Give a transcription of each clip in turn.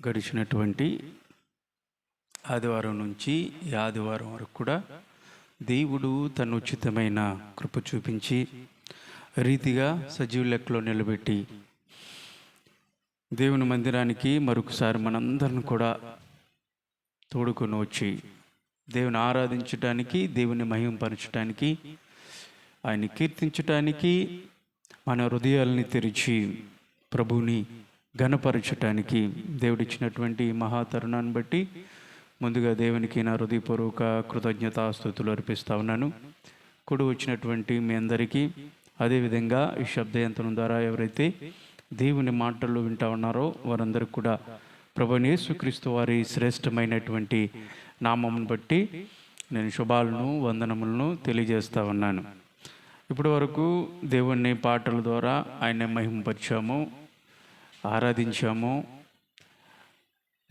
గడిచినటువంటి ఆదివారం నుంచి ఈ ఆదివారం వరకు కూడా దేవుడు తన ఉచితమైన కృప చూపించి రీతిగా సజీవ లెక్కలో నిలబెట్టి దేవుని మందిరానికి మరొకసారి మనందరిని కూడా తోడుకొని వచ్చి దేవుని ఆరాధించడానికి, దేవుని మహిమపరచడానికి, ఆయన్ని కీర్తించటానికి, మన హృదయాల్ని తెరిచి ప్రభువుని ఘనపరచటానికి దేవుడిచ్చినటువంటి మహాతరుణాన్ని బట్టి ముందుగా దేవునికి నా హృదయపూర్వక కృతజ్ఞతాస్తుతులు అర్పిస్తూ ఉన్నాను. కూడి వచ్చినటువంటి మీ అందరికీ, అదేవిధంగా ఈ శబ్దయంత్రం ద్వారా ఎవరైతే దేవుని మాటలు వింటా ఉన్నారో వారందరికీ కూడా ప్రభువైన యేసుక్రీస్తు వారి శ్రేష్టమైనటువంటి నామమును బట్టి నేను శుభాలను, వందనములను తెలియజేస్తూ ఉన్నాను. ఇప్పటి వరకు దేవుణ్ణి పాటల ద్వారా ఆయన మహిమపరిచాము, ఆరాధించాము,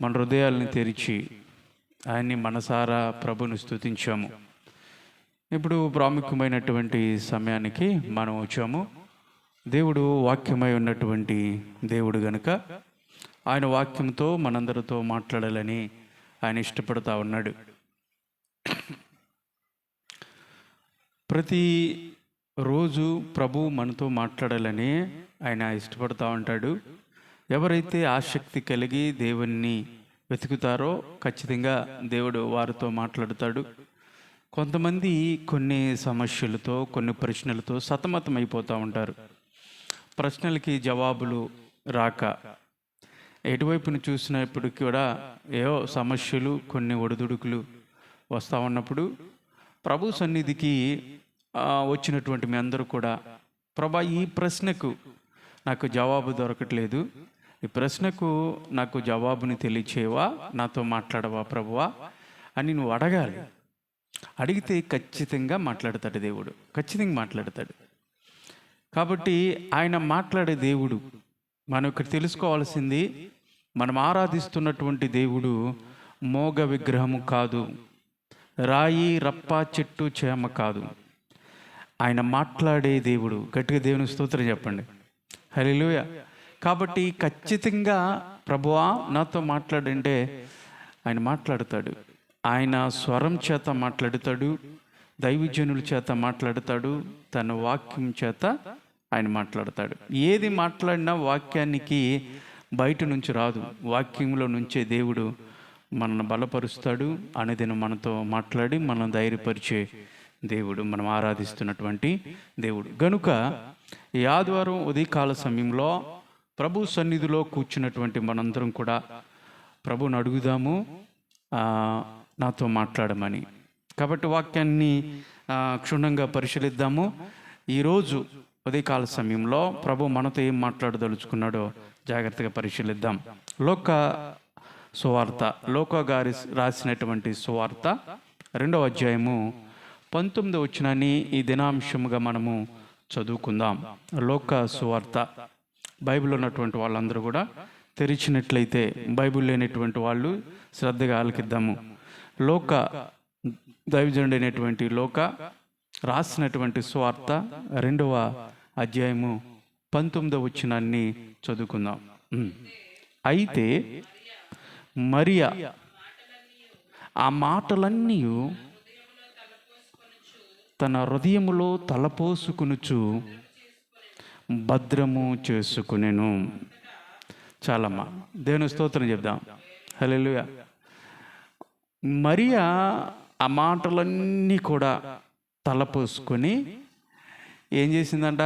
మన హృదయాలను తెరిచి ఆయన్ని మనసారా ప్రభుని స్తుతించాము. ఇప్పుడు ప్రాముఖ్యమైనటువంటి సమయానికి మనం వచ్చాము. దేవుడు వాక్యమై ఉన్నటువంటి దేవుడు గనుక ఆయన వాక్యంతో మనందరితో మాట్లాడాలని ఆయన ఇష్టపడుతూ ఉన్నాడు. ప్రతి రోజు ప్రభు మనతో మాట్లాడాలని ఆయన ఇష్టపడుతూ ఉంటాడు. ఎవరైతే ఆసక్తి కలిగి దేవుణ్ణి వెతుకుతారో ఖచ్చితంగా దేవుడు వారితో మాట్లాడుతాడు. కొంతమంది కొన్ని సమస్యలతో, కొన్ని ప్రశ్నలతో సతమతమైపోతూ ఉంటారు. ప్రశ్నలకి జవాబులు రాక ఎటువైపును చూసినప్పుడు కూడా ఏవో సమస్యలు, కొన్ని ఒడిదుడుకులు వస్తూ ఉన్నప్పుడు ప్రభు సన్నిధికి వచ్చినటువంటి మీ అందరూ కూడా, ప్రభా ఈ ప్రశ్నకు నాకు జవాబు దొరకట్లేదు, ఈ ప్రశ్నకు నాకు జవాబుని తెలియచేవా, నాతో మాట్లాడవా ప్రభువా అని నువ్వు అడగాలి. అడిగితే ఖచ్చితంగా మాట్లాడతాడు దేవుడు, ఖచ్చితంగా మాట్లాడతాడు. కాబట్టి ఆయన మాట్లాడే దేవుడు. మనం ఇక్కడ తెలుసుకోవాల్సింది, మనం ఆరాధిస్తున్నటువంటి దేవుడు మోగ విగ్రహము కాదు, రాయి, రప్ప, చెట్టు, చేమ కాదు. ఆయన మాట్లాడే దేవుడు. గట్టిగా దేవుని స్తోత్రం చెప్పండి, హల్లెలూయా. కాబట్టి ఖచ్చితంగా ప్రభువా నాతో మాట్లాడంటే ఆయన మాట్లాడతాడు. ఆయన స్వరం చేత మాట్లాడతాడు, దైవజనుల చేత మాట్లాడతాడు, తన వాక్యం చేత ఆయన మాట్లాడతాడు. ఏది మాట్లాడినా వాక్యానికి బయట నుంచి రాదు, వాక్యంలో నుంచే దేవుడు మనల్ని బలపరుస్తాడు. అనేది మనతో మాట్లాడి మనం ధైర్యపరిచే దేవుడు, మనం ఆరాధిస్తున్నటువంటి దేవుడు. గనుక ఈ ఆదివారం ఉదయకాల సమయంలో ప్రభు సన్నిధిలో కూర్చున్నటువంటి మనందరం కూడా ప్రభుని అడుగుదాము నాతో మాట్లాడమని. కాబట్టి వాక్యాన్ని క్షుణ్ణంగా పరిశీలిద్దాము. ఈరోజు ఉదయకాల సమయంలో ప్రభు మనతో ఏం మాట్లాడదలుచుకున్నాడో జాగ్రత్తగా పరిశీలిద్దాం. లోకా గారి రాసినటువంటి సువార్త 2వ అధ్యాయము 19వ వచనాన్ని ఈ దినాంశముగా మనము చదువుకుందాం. లోకా సువార్త. బైబిల్ ఉన్నటువంటి వాళ్ళందరూ కూడా తెరిచినట్లయితే, బైబిల్ లేనటువంటి వాళ్ళు శ్రద్ధగా ఆలకిద్దాము. దైవజనుడైనటువంటి లోక రాసినటువంటి సువార్త 2వ అధ్యాయము 19వ వచనాన్ని చదువుకుందాం. అయితే మరియా ఆ మాటలన్నీ తన హృదయములో తలపోసుకొనుచు భద్రము చేసుకునెను. చాలమ్మా, దేవుని స్తోత్రం చెప్దాం, హల్లెలూయా. మరియా ఆ మాటలన్నీ కూడా తలపోసుకొని ఏం చేసిందంట?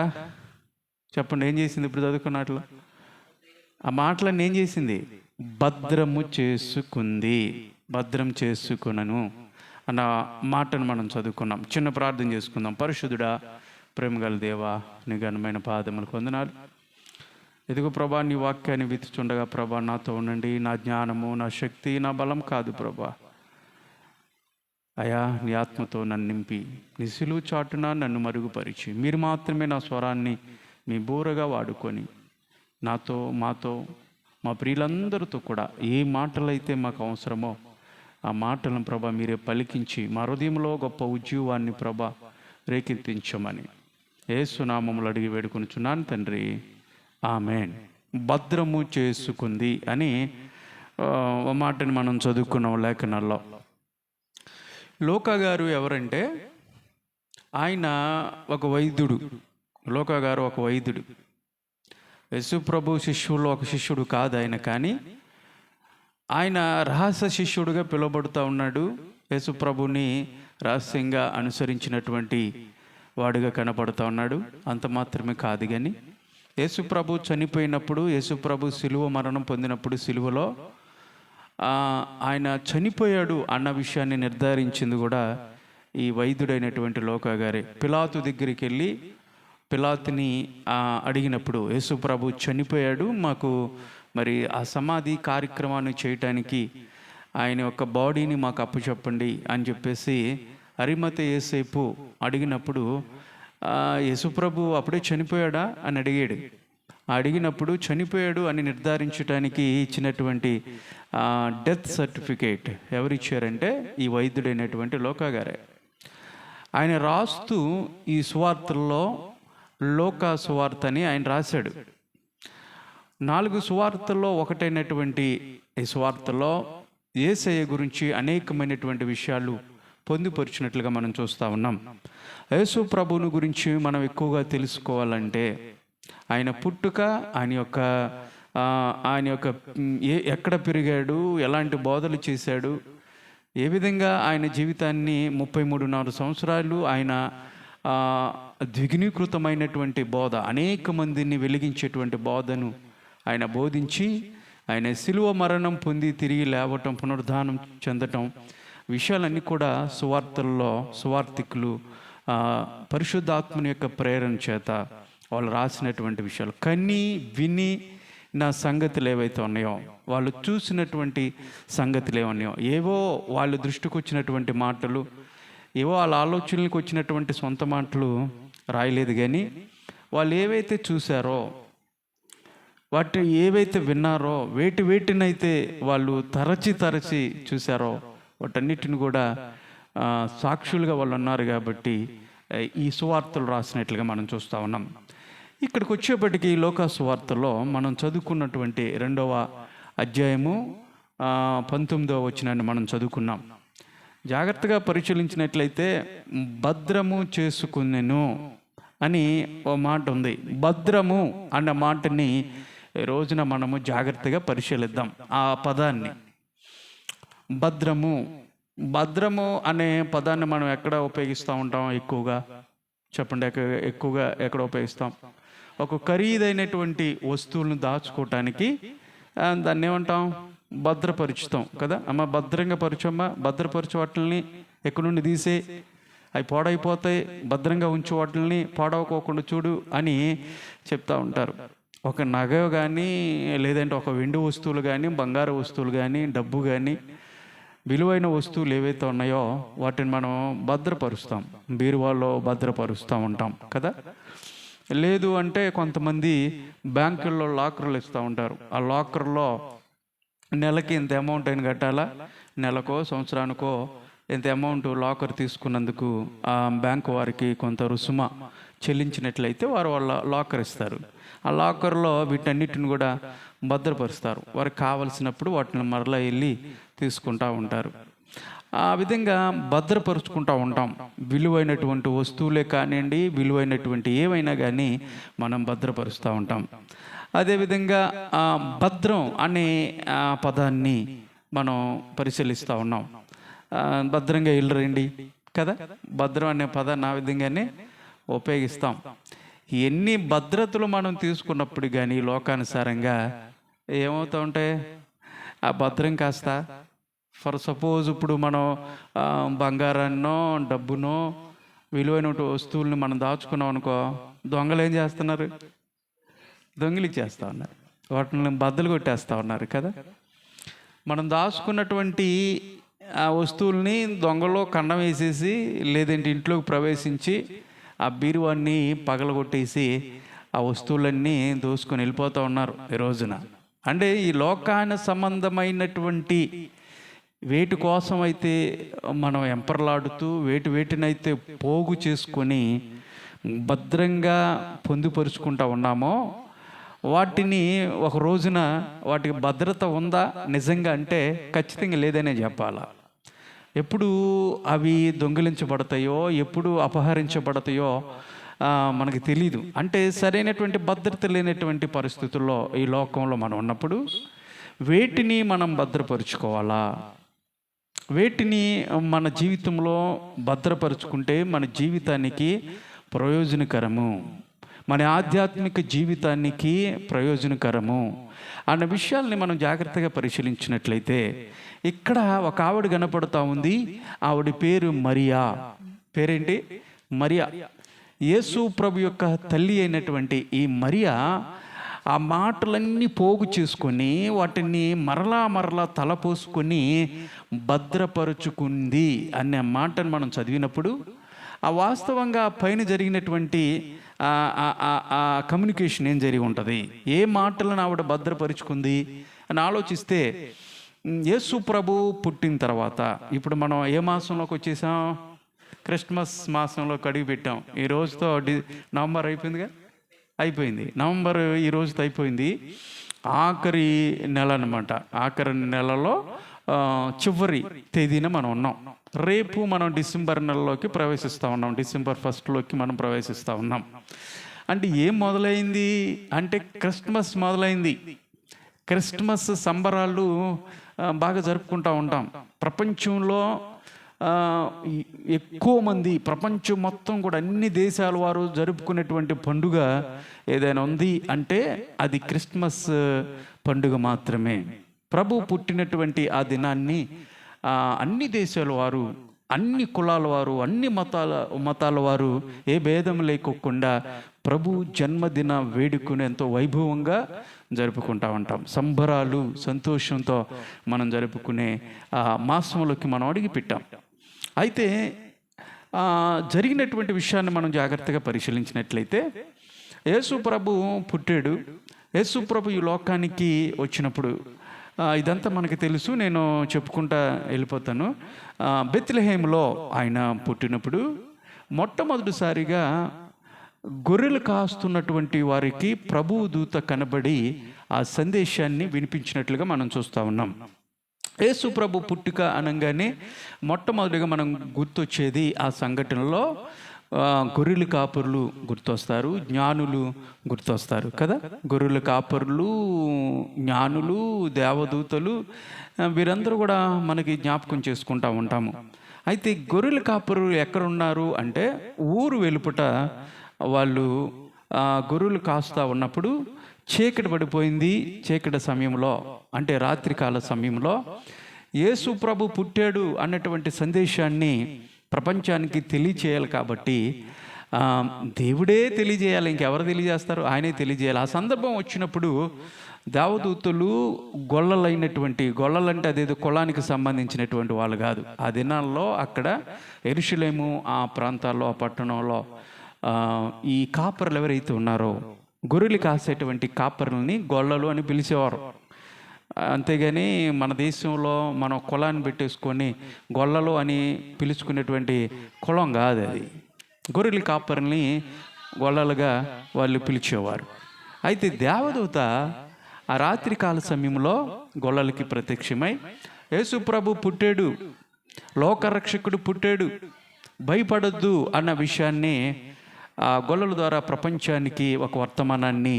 చెప్పండి, ఏం చేసింది? ఇప్పుడు చదువుకున్నట్లు ఆ మాటలన్నీ ఏం చేసింది? భద్రము చేసుకుంది. భద్రం చేసుకునను అన్న మాటను మనం చదువుకున్నాం. చిన్న ప్రార్థన చేసుకుందాం. పరిశుద్ధుడా, ప్రేమగల దేవా, నీ ఘనమైన పాదములకు వందనాలు. ఎదుగు ప్రభా, నీ వాక్యాన్ని విత్తుచుండగా ప్రభా నాతో ఉండండి. నా జ్ఞానము, నా శక్తి, నా బలం కాదు ప్రభా. అయా, నీ ఆత్మతో నన్ను నింపి, నీ సిలువ చాటున నన్ను మరుగుపరిచి, మీరు మాత్రమే నా స్వరాన్ని మీ బూరగా వాడుకొని నాతో, మాతో, మా ప్రియులందరితో కూడా ఏ మాటలైతే మాకు అవసరమో ఆ మాటలను ప్రభా మీరే పలికించి మా హృదయంలో గొప్ప ఉజ్జీవాన్ని ప్రభా రేకెత్తించమని యేసు నామములో అడిగి వేడుకొనుచున్నాను తండ్రి, ఆమేన్. భద్రము చేసుకుంది అని ఒక మాటని మనం చదువుకున్నాం లేఖనాల్లో. లోకా గారు ఎవరంటే ఆయన ఒక వైద్యుడు. లోకా గారు ఒక వైద్యుడు. యేసు ప్రభు శిష్యుల్లో ఒక శిష్యుడు కాదు ఆయన, కానీ ఆయన రహస్య శిష్యుడిగా పిలువబడుతూ ఉన్నాడు. యేసు ప్రభుని రహస్యంగా అనుసరించినటువంటి వాడుగా కనపడుతూ ఉన్నాడు. అంత మాత్రమే కాదు, కానీ యేసు ప్రభు చనిపోయినప్పుడు, యేసు ప్రభు సిలువ మరణం పొందినప్పుడు సిలువలో ఆయన చనిపోయాడు అన్న విషయాన్ని నిర్ధారించింది కూడా ఈ వైద్యుడైనటువంటి లోకా గారే. పిలాతు దగ్గరికి వెళ్ళి పిలాతుని అడిగినప్పుడు, యేసు ప్రభు చనిపోయాడు, మాకు మరి ఆ సమాధి కార్యక్రమాన్ని చేయటానికి ఆయన యొక్క బాడీని మాకు అప్పచెప్పండి అని చెప్పేసి అరిమతయి యోసేపు అడిగినప్పుడు, యేసు ప్రభు అప్పుడే చనిపోయాడా అని అడిగాడు. అడిగినప్పుడు చనిపోయాడు అని నిర్ధారించడానికి ఇచ్చినటువంటి డెత్ సర్టిఫికేట్ ఎవరు ఇచ్చారంటే ఈ వైద్యుడైనటువంటి లోకా గారే. ఆయన రాస్తూ ఈ సువార్తల్లో లోకా సువార్త అని ఆయన రాశాడు. 4 సువార్తల్లో ఒకటైనటువంటి ఈ సువార్తలో యేసయ్య గురించి అనేకమైనటువంటి విషయాలు పొందుపరిచినట్లుగా మనం చూస్తూ ఉన్నాం. యేసు ప్రభువుని గురించి మనం ఎక్కువగా తెలుసుకోవాలంటే ఆయన పుట్టుక, ఆయన యొక్క ఎక్కడ పెరిగాడు, ఎలాంటి బోధలు చేశాడు, ఏ విధంగా ఆయన జీవితాన్ని 33.5 సంవత్సరాలు ఆయన ద్విగుణీకృతమైనటువంటి బోధ, అనేక మందిని వెలిగించేటువంటి బోధను ఆయన బోధించి, ఆయన సిలువ మరణం పొంది తిరిగి లేవటం, పునరుద్ధానం చెందటం విషయాలన్నీ కూడా సువార్తల్లో సువార్థికులు పరిశుద్ధాత్మని యొక్క ప్రేరణ చేత వాళ్ళు రాసినటువంటి విషయాలు. కని విని నా సంగతులు ఏవైతే ఉన్నాయో, వాళ్ళు చూసినటువంటి సంగతులు ఏమన్నాయో, ఏవో వాళ్ళ దృష్టికి వచ్చినటువంటి మాటలు, ఏవో వాళ్ళ ఆలోచనలకు వచ్చినటువంటి సొంత మాటలు రాయలేదు, కానీ వాళ్ళు ఏవైతే చూశారో, వాటి ఏవైతే విన్నారో, వేటినైతే వాళ్ళు తరచి చూశారో వాటన్నిటిని కూడా సాక్షులుగా వాళ్ళు ఉన్నారు. కాబట్టి ఈ సువార్తలు రాసినట్లుగా మనం చూస్తూ ఉన్నాం. ఇక్కడికి వచ్చేప్పటికీ లోకా సువార్తలో మనం చదువుకున్నటువంటి 2వ అధ్యాయము 19వ వచనాన్ని మనం చదువుకున్నాం. జాగ్రత్తగా పరిశీలించినట్లయితే భద్రము చేసుకునేను అని ఓ మాట ఉంది. భద్రము అన్న మాటని ఈ రోజున మనము జాగ్రత్తగా పరిశీలిద్దాం. ఆ పదాన్ని భద్రము అనే పదాన్ని మనం ఎక్కడ ఉపయోగిస్తూ ఉంటాం ఎక్కువగా? చెప్పండి, ఎక్కువగా ఎక్కడ ఉపయోగిస్తాం? ఒక ఖరీదైనటువంటి వస్తువులను దాచుకోవటానికి దాన్ని ఏమంటాం? భద్రపరుచుతాం కదా అమ్మ. భద్రంగా పరచమ్మా, భద్రపరచు వాటిని ఎక్కడి నుండి తీసే, అవి పాడైపోతాయి, భద్రంగా ఉంచు వాటిని పాడవకోకుండా చూడు అని చెప్తూ ఉంటారు. ఒక నగ కానీ, లేదంటే ఒక వెండి వస్తువులు కానీ, బంగారు వస్తువులు కానీ, డబ్బు కానీ, విలువైన వస్తువులు ఏవైతే ఉన్నాయో వాటిని మనం భద్రపరుస్తాం, బీరువాలో భద్రపరుస్తూ ఉంటాం కదా. లేదు అంటే కొంతమంది బ్యాంకుల్లో లాకర్లు ఇస్తూ ఉంటారు. ఆ లాకర్లో నెలకి ఇంత అమౌంట్ అయిన కట్టాలా, నెలకో సంవత్సరానికో ఇంత అమౌంట్ లాకర్ తీసుకున్నందుకు ఆ బ్యాంకు వారికి కొంత రుసుమ చెల్లించినట్లయితే వారు వాళ్ళ లాకర్ ఇస్తారు. ఆ లాకర్లో వీటన్నిటిని కూడా భద్రపరుస్తారు. వారికి కావలసినప్పుడు వాటిని మరలా వెళ్ళి తీసుకుంటూ ఉంటారు. ఆ విధంగా భద్రపరుచుకుంటూ ఉంటాం. విలువైనటువంటి వస్తువులే కానివ్వండి, విలువైనటువంటి ఏవైనా కానీ మనం భద్రపరుస్తూ ఉంటాం. అదేవిధంగా భద్రం అనే పదాన్ని మనం పరిశీలిస్తూ ఉన్నాం. భద్రంగా ఇల్లు రండి కదా, భద్రం అనే పదాన్ని ఆ విధంగానే ఉపయోగిస్తాం. ఎన్ని భద్రతలు మనం తీసుకున్నప్పుడు కానీ లోకానుసారంగా ఏమవుతూ ఉంటాయి? ఆ భద్రం కాస్త ఫర్ సపోజ్ ఇప్పుడు మనం బంగారాన్నో డబ్బునో విలువైన వస్తువుల్ని మనం దాచుకున్నాం అనుకో, దొంగలు ఏం చేస్తున్నారు? దొంగిలిచ్చేస్తూ ఉన్నారు, వాటిని బద్దలు కొట్టేస్తూ ఉన్నారు కదా. మనం దాచుకున్నటువంటి ఆ వస్తువుల్ని దొంగలో కండం వేసేసి, లేదంటే ఇంట్లోకి ప్రవేశించి ఆ బీరువాన్ని పగలగొట్టేసి ఆ వస్తువులన్నీ దోసుకొని వెళ్ళిపోతూ ఉన్నారు ఈ రోజున. అంటే ఈ లోకాన సంబంధమైనటువంటి వేటి కోసం అయితే మనం ఎంపర్లాడుతూ వేటినైతే పోగు చేసుకొని భద్రంగా పొందుపరుచుకుంటూ ఉన్నామో వాటిని ఒక రోజున వాటికి భద్రత ఉందా నిజంగా అంటే ఖచ్చితంగా లేదనే చెప్పాలా. ఎప్పుడు అవి దొంగిలించబడతాయో, ఎప్పుడు అపహరించబడతాయో మనకి తెలీదు. అంటే సరైనటువంటి భద్రత లేనటువంటి పరిస్థితుల్లో ఈ లోకంలో మనం ఉన్నప్పుడు వేటిని మనం భద్రపరుచుకోవాలా? వేటిని మన జీవితంలో భద్రపరుచుకుంటే మన జీవితానికి ప్రయోజనకరము, మన ఆధ్యాత్మిక జీవితానికి ప్రయోజనకరము అన్న విషయాల్ని మనం జాగ్రత్తగా పరిశీలించినట్లయితే ఇక్కడ ఒక ఆవిడ కనపడుతూ ఉంది. ఆవిడ పేరు మరియా. పేరేంటి? మరియా. యేసు ప్రభు యొక్క తల్లి అయినటువంటి ఈ మరియా ఆ మాటలన్నీ పోగు చేసుకొని వాటిని మరలా తలపోసుకొని భద్రపరుచుకుంది అనే మాటను మనం చదివినప్పుడు ఆ వాస్తవంగా పైన జరిగినటువంటి కమ్యూనికేషన్ ఏం జరిగి ఉంటుంది, ఏ మాటలను ఆవిడ భద్రపరుచుకుంది అని ఆలోచిస్తే, యేసు ప్రభు పుట్టిన తర్వాత ఇప్పుడు మనం ఏ మాసంలోకి వచ్చేసాం? క్రిస్మస్ మాసంలోకి అడుగు పెట్టాం. ఈ రోజుతో నవంబర్ అయిపోయిందిగా, అయిపోయింది. నవంబర్ ఈ రోజుతో అయిపోయింది. ఆఖరి నెల అనమాట. ఆఖరి నెలలో చివరి తేదీన మనం ఉన్నాం. రేపు మనం డిసెంబర్ నెలలోకి ప్రవేశిస్తూ ఉన్నాం. డిసెంబర్ 1 మనం ప్రవేశిస్తూ ఉన్నాం. అంటే ఏం మొదలైంది అంటే క్రిస్మస్ మొదలైంది. క్రిస్మస్ సంబరాలు బాగా జరుపుకుంటూ ఉంటాం. ప్రపంచంలో ఎక్కువ మంది, ప్రపంచం మొత్తం కూడా అన్ని దేశాల వారు జరుపుకునేటువంటి పండుగ ఏదైనా ఉంది అంటే అది క్రిస్మస్ పండుగ మాత్రమే. ప్రభు పుట్టినటువంటి ఆ దినాన్ని అన్ని దేశాల వారు, అన్ని కులాల వారు, అన్ని మతాల వారు ఏ భేదం లేకోకుండా ప్రభు జన్మదిన వేడుకను ఎంతో వైభవంగా జరుపుకుంటూ ఉంటాం. సంబరాలు, సంతోషంతో మనం జరుపుకునే మాసంలోకి మనం అడిగి పెట్టాం. అయితే జరిగినటువంటి విషయాన్ని మనం జాగ్రత్తగా పరిశీలించినట్లయితే యేసు ప్రభు పుట్టాడు. యేసు ప్రభు ఈ లోకానికి వచ్చినప్పుడు ఇదంతా మనకి తెలుసు, నేను చెప్పుకుంటా వెళ్ళిపోతాను. బెత్లెహేములో ఆయన పుట్టినప్పుడు మొట్టమొదటిసారిగా గొర్రెలు కాస్తున్నటువంటి వారికి ప్రభువు దూత కనబడి ఆ సందేశాన్ని వినిపించినట్లుగా మనం చూస్తూ ఉన్నాం. యేసు ప్రభు పుట్టుక అనగానే మొట్టమొదటిగా మనం గుర్తొచ్చేది ఆ సంఘటనలో గొర్రెల కాపరులు గుర్తొస్తారు, జ్ఞానులు గుర్తొస్తారు కదా. గొర్రెల కాపరులు, జ్ఞానులు, దేవదూతలు, వీరందరూ కూడా మనకి జ్ఞాపకం చేసుకుంటూ ఉంటాము. అయితే గొర్రెల కాపరులు ఎక్కడున్నారు అంటే ఊరు వెలుపట వాళ్ళు గొర్రెలు కాస్తూ ఉన్నప్పుడు చీకటి పడిపోయింది. చీకటి సమయంలో అంటే రాత్రికాల సమయంలో యేసు ప్రభు పుట్టాడు అన్నటువంటి సందేశాన్ని ప్రపంచానికి తెలియచేయాలి. కాబట్టి దేవుడే తెలియజేయాలి, ఇంకెవరు తెలియజేస్తారు? ఆయనే తెలియజేయాలి. ఆ సందర్భం వచ్చినప్పుడు దేవదూతలు గొల్లలంటే అదేదో కులానికి సంబంధించినటువంటి వాళ్ళు కాదు. ఆ దినాల్లో అక్కడ యెరూషలేము ఆ ప్రాంతాల్లో, ఆ పట్టణంలో ఈ కాపర్లు ఎవరైతే ఉన్నారో, గొర్రెలు కాసేటువంటి కాపర్లని గొల్లలు అని పిలిచేవారు. అంతేగాని మన దేశంలో మనం కులాన్ని పెట్టేసుకొని గొల్లలు అని పిలుచుకునేటువంటి కులం కాదు అది. గొర్రెల కాపర్ని గొల్లలుగా వాళ్ళు పిలిచేవారు. అయితే దేవదూత ఆ రాత్రికాల సమయంలో గొల్లలకి ప్రత్యక్షమై యేసు ప్రభు పుట్టాడు, లోకరక్షకుడు పుట్టాడు, భయపడొద్దు అన్న విషయాన్ని ఆ గొల్లల ద్వారా ప్రపంచానికి ఒక వర్తమానాన్ని,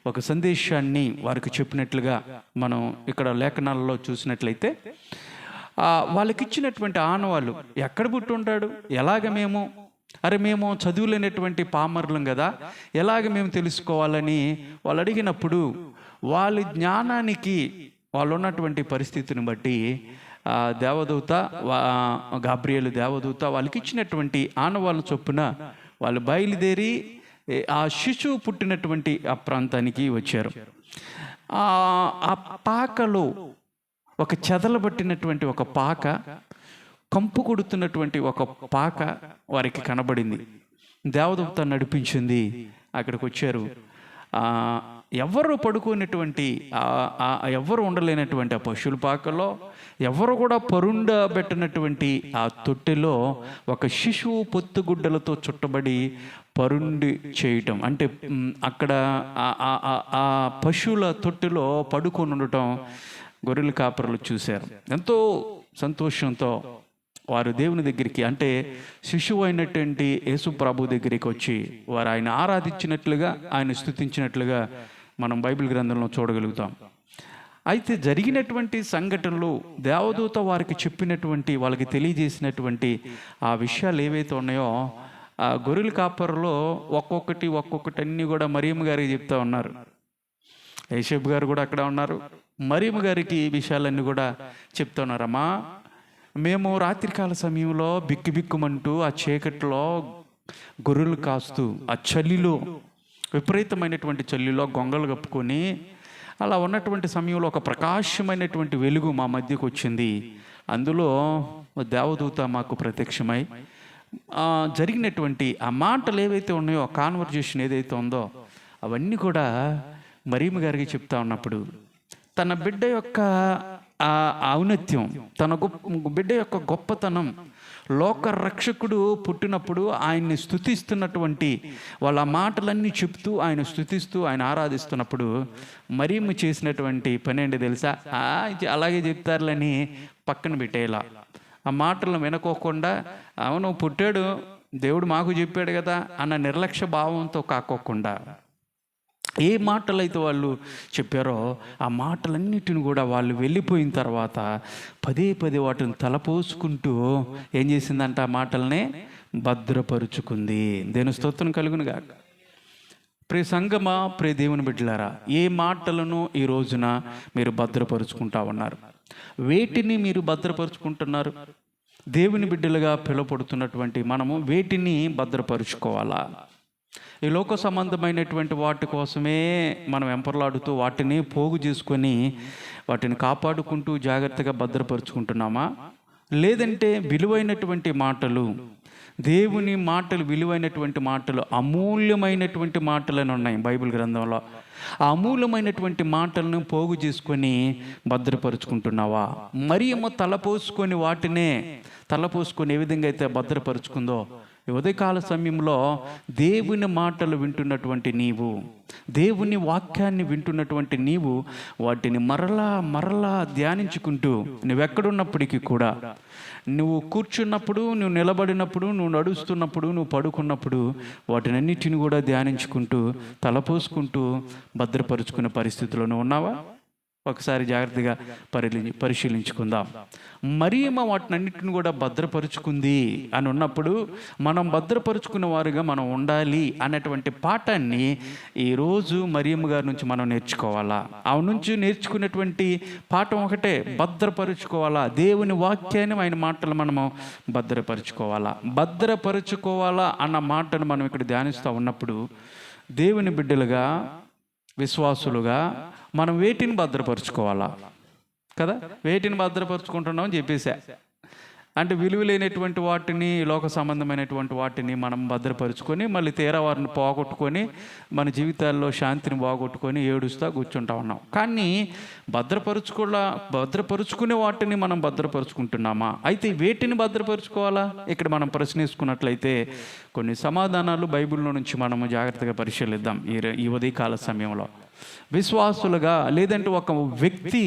ఒక సందేశాన్ని వారికి చెప్పినట్లుగా మనం ఇక్కడ లేఖనాలలో చూసినట్లయితే వాళ్ళకి ఇచ్చినటువంటి ఆనవాళ్ళు, ఎక్కడ పుట్టి ఉంటాడు, ఎలాగ మేము చదువులేనటువంటి పామరులం కదా, ఎలాగ మేము తెలుసుకోవాలని వాళ్ళు అడిగినప్పుడు వాళ్ళ జ్ఞానానికి, వాళ్ళు ఉన్నటువంటి పరిస్థితిని బట్టి దేవదూత, గాబ్రియేలు దేవదూత వాళ్ళకి ఇచ్చినటువంటి ఆనవాళ్ళ చొప్పున వాళ్ళు బయలుదేరి ఆ శిశువు పుట్టినటువంటి ఆ ప్రాంతానికి వచ్చారు. ఆ పాకలో ఒక చెదలబట్టినటువంటి ఒక పాక, కంపు కొడుతున్నటువంటి ఒక పాక వారికి కనబడింది. దేవదూత నడిపించింది, అక్కడికి వచ్చారు. ఎవరు పడుకునేటువంటి, ఎవరు ఉండలేనటువంటి ఆ పశువుల పాకలో, ఎవరు కూడా పరుండబెట్టినటువంటి ఆ తొట్టెలో ఒక శిశువు పొత్తుగుడ్డలతో చుట్టబడి పరుండి చేయటం అంటే అక్కడ ఆ పశువుల తొట్టిలో పడుకొని ఉండటం గొర్రెల కాపరులు చూశారు. ఎంతో సంతోషంతో వారు దేవుని దగ్గరికి, అంటే శిశువు అయినటువంటి యేసు ప్రభు దగ్గరికి వచ్చి వారు ఆయన ఆరాధించినట్లుగా, ఆయన స్తుతించినట్లుగా మనం బైబిల్ గ్రంథంలో చూడగలుగుతాం. అయితే జరిగినటువంటి సంఘటనలు, దేవదూత వారికి చెప్పినటువంటి, వాళ్ళకి తెలియజేసినటువంటి ఆ విషయాలు ఏవైతే ఉన్నాయో, ఆ గొర్రెల కాపరులో ఒక్కొక్కటి అన్నీ కూడా మరియమ్మ గారికి చెప్తా ఉన్నారు. యేసేపు గారు కూడా అక్కడ ఉన్నారు. మరియమ్మ గారికి ఈ విషయాలన్నీ కూడా చెప్తా ఉన్నారమ్మా, మేము రాత్రికాల సమయంలో బిక్కుమంటూ ఆ చీకట్లో గొర్రెలు కాస్తూ ఆ చలిలో, విపరీతమైనటువంటి చలిలో గొంగలు కప్పుకొని అలా ఉన్నటువంటి సమయంలో ఒక ప్రకాశమైనటువంటి వెలుగు మా మధ్యకు వచ్చింది. అందులో దేవదూత మాకు ప్రత్యక్షమై జరిగినటువంటి ఆ మాటలు ఏవైతే ఉన్నాయో, ఆ కాన్వర్జేషన్ ఏదైతే ఉందో అవన్నీ కూడా మరియమ్మ గారికి చెప్తా ఉన్నప్పుడు తన బిడ్డ యొక్క ఔన్నత్యం, తన బిడ్డ యొక్క గొప్పతనం, లోక రక్షకుడు పుట్టినప్పుడు ఆయన్ని స్తుతిస్తున్నటువంటి వాళ్ళ మాటలన్నీ చెప్తూ ఆయన స్తుతిస్తూ ఆయన ఆరాధిస్తున్నప్పుడు మరియమ్మ చేసినటువంటి పని ఏంటి తెలుసా? అలాగే చెప్తారులని పక్కన పెట్టేలా, ఆ మాటలను వినుకోకుండా, అవును పుట్టాడు దేవుడు మాకు చెప్పాడు కదా అన్న నిర్లక్ష్య భావంతో కాకోకుండా, ఏ మాటలు అయితే వాళ్ళు చెప్పారో ఆ మాటలన్నిటిని కూడా వాళ్ళు వెళ్ళిపోయిన తర్వాత పదే వాటిని తలపోసుకుంటూ ఏం చేసిందంట? ఆ మాటలనే భద్రపరుచుకుంది. దేని స్తోత్రం కలుగునుగా. ప్రియ సంగమా, ప్రియ దేవుని బిడ్డలారా, ఏ మాటలను ఈ రోజున మీరు భద్రపరుచుకుంటా ఉన్నారు? వేటిని మీరు భద్రపరుచుకుంటున్నారు? దేవుని బిడ్డలుగా పిలువబడుతున్నటువంటి మనము వేటిని భద్రపరుచుకోవాలా? ఈ లోక సంబంధమైనటువంటి వాటి కోసమే మనం వెంపర్లాడుతూ వాటిని పోగు చేసుకొని వాటిని కాపాడుకుంటూ జాగ్రత్తగా భద్రపరుచుకుంటున్నామా? లేదంటే విలువైనటువంటి మాటలు, దేవుని మాటలు, విలువైనటువంటి మాటలు, అమూల్యమైనటువంటి మాటలను ఉన్నాయి బైబిల్ గ్రంథంలో, ఆ అమూల్యమైనటువంటి మాటలను పోగు చేసుకొని భద్రపరుచుకుంటున్నావా? మరియమ్మ తలపోసుకొని వాటినే తలపోసుకొని ఏ విధంగా అయితే భద్రపరుచుకుందో, ఉదయకాల సమయంలో దేవుని మాటలు వింటున్నటువంటి నీవు, దేవుని వాక్యాన్ని వింటున్నటువంటి నీవు వాటిని మరలా ధ్యానించుకుంటూ, నువ్వెక్కడున్నప్పటికీ కూడా, నువ్వు కూర్చున్నప్పుడు, నువ్వు నిలబడినప్పుడు, నువ్వు నడుస్తున్నప్పుడు, నువ్వు పడుకున్నప్పుడు వాటినన్నిటిని కూడా ధ్యానించుకుంటూ తలపోసుకుంటూ భద్రపరుచుకునే పరిస్థితిలో నువ్వు ఉన్నావా? ఒకసారి జాగ్రత్తగా పరిశీలించుకుందాం. మరియమ్మ వాటినన్నిటిని కూడా భద్రపరుచుకుంది అని ఉన్నప్పుడు మనం భద్రపరుచుకున్న వారుగా మనం ఉండాలి అన్నటువంటి పాఠాన్ని ఈరోజు మరియమ్మ గారి నుంచి మనం నేర్చుకోవాలా. ఆమె నుంచి నేర్చుకున్నటువంటి పాఠం ఒకటే, భద్రపరుచుకోవాలా. దేవుని వాక్యాన్ని, ఆయన మాటలు మనము భద్రపరుచుకోవాలా అన్న మాటను మనం ఇక్కడ ధ్యానిస్తూ ఉన్నప్పుడు, దేవుని బిడ్డలుగా, విశ్వాసులుగా మనం వేటిని భద్రపరుచుకోవాలా కదా? వేటిని భద్రపరుచుకుంటున్నామని చెప్పేసా. అంటే విలువలేనటువంటి వాటిని, లోక సంబంధమైనటువంటి వాటిని మనం భద్రపరుచుకొని మళ్ళీ తీరా వారిని పోగొట్టుకొని మన జీవితాల్లో శాంతిని పోగొట్టుకొని ఏడుస్తా కూర్చుంటా ఉన్నాం. కానీ భద్రపరుచుకునే వాటిని మనం భద్రపరుచుకుంటున్నామా? అయితే వేటిని భద్రపరుచుకోవాలా? ఇక్కడ మనం ప్రశ్నించుకున్నట్లయితే కొన్ని సమాధానాలు బైబిల్లో నుంచి మనము జాగ్రత్తగా పరిశీలిద్దాం ఈ ఉదయకాల సమయంలో. విశ్వాసులుగా, లేదంటే ఒక వ్యక్తి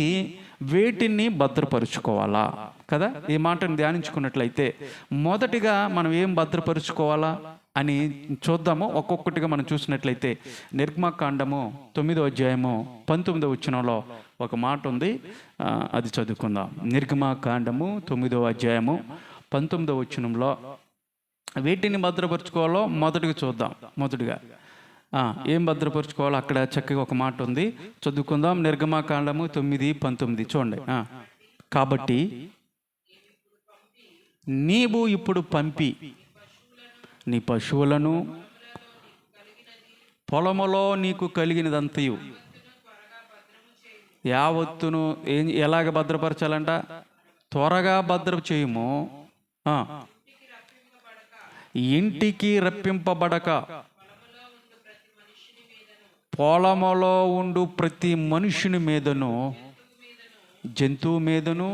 వేటిని భద్రపరుచుకోవాలా కదా? ఈ మాటను ధ్యానించుకున్నట్లయితే మొదటిగా మనం ఏం భద్రపరుచుకోవాలా అని చూద్దాము. ఒక్కొక్కటిగా మనం చూసినట్లయితే నిర్గమకాండము 9వ అధ్యాయము 19వ వచనంలో ఒక మాట ఉంది, అది చదువుకుందాం. నిర్గమకాండము 9వ అధ్యాయము 19వ వచనంలో వేటిని భద్రపరుచుకోవాలో మొదటిగా చూద్దాం. మొదటిగా ఏం భద్రపరుచుకోవాలో అక్కడ చక్కగా ఒక మాట ఉంది, చదువుకుందాం. నిర్గమకాండము 9:19 చూడండి. కాబట్టి నీవు ఇప్పుడు పంపి నీ పశువులను, పొలములో నీకు కలిగినదంతయు యావత్తును ఎలాగ భద్రపరచాలంట? త్వరగా భద్ర చేయుము, ఇంటికి రప్పింపబడక పొలములో ఉండు ప్రతి మనుషుని మీదను, జంతువు మీదను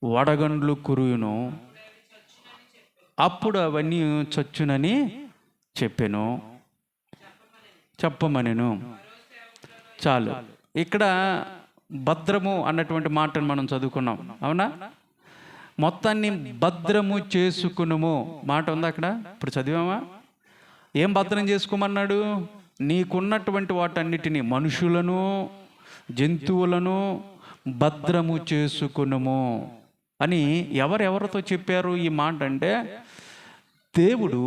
వడగండ్లు కురుయును, అప్పుడు అవన్నీ చచ్చునని చెప్పెను, చెప్పమనెను. చాలు. ఇక్కడ భద్రము అన్నటువంటి మాటను మనం చదువుకున్నాం, అవునా? మొత్తాన్ని భద్రము చేసుకునుము మాట ఉంది అక్కడ. ఇప్పుడు చదివామా? ఏం భద్రం చేసుకోమన్నాడు? నీకున్నటువంటి వాటన్నిటిని, మనుషులను జంతువులను భద్రము చేసుకునుము అని ఎవరెవరితో చెప్పారు ఈ మాట అంటే, దేవుడు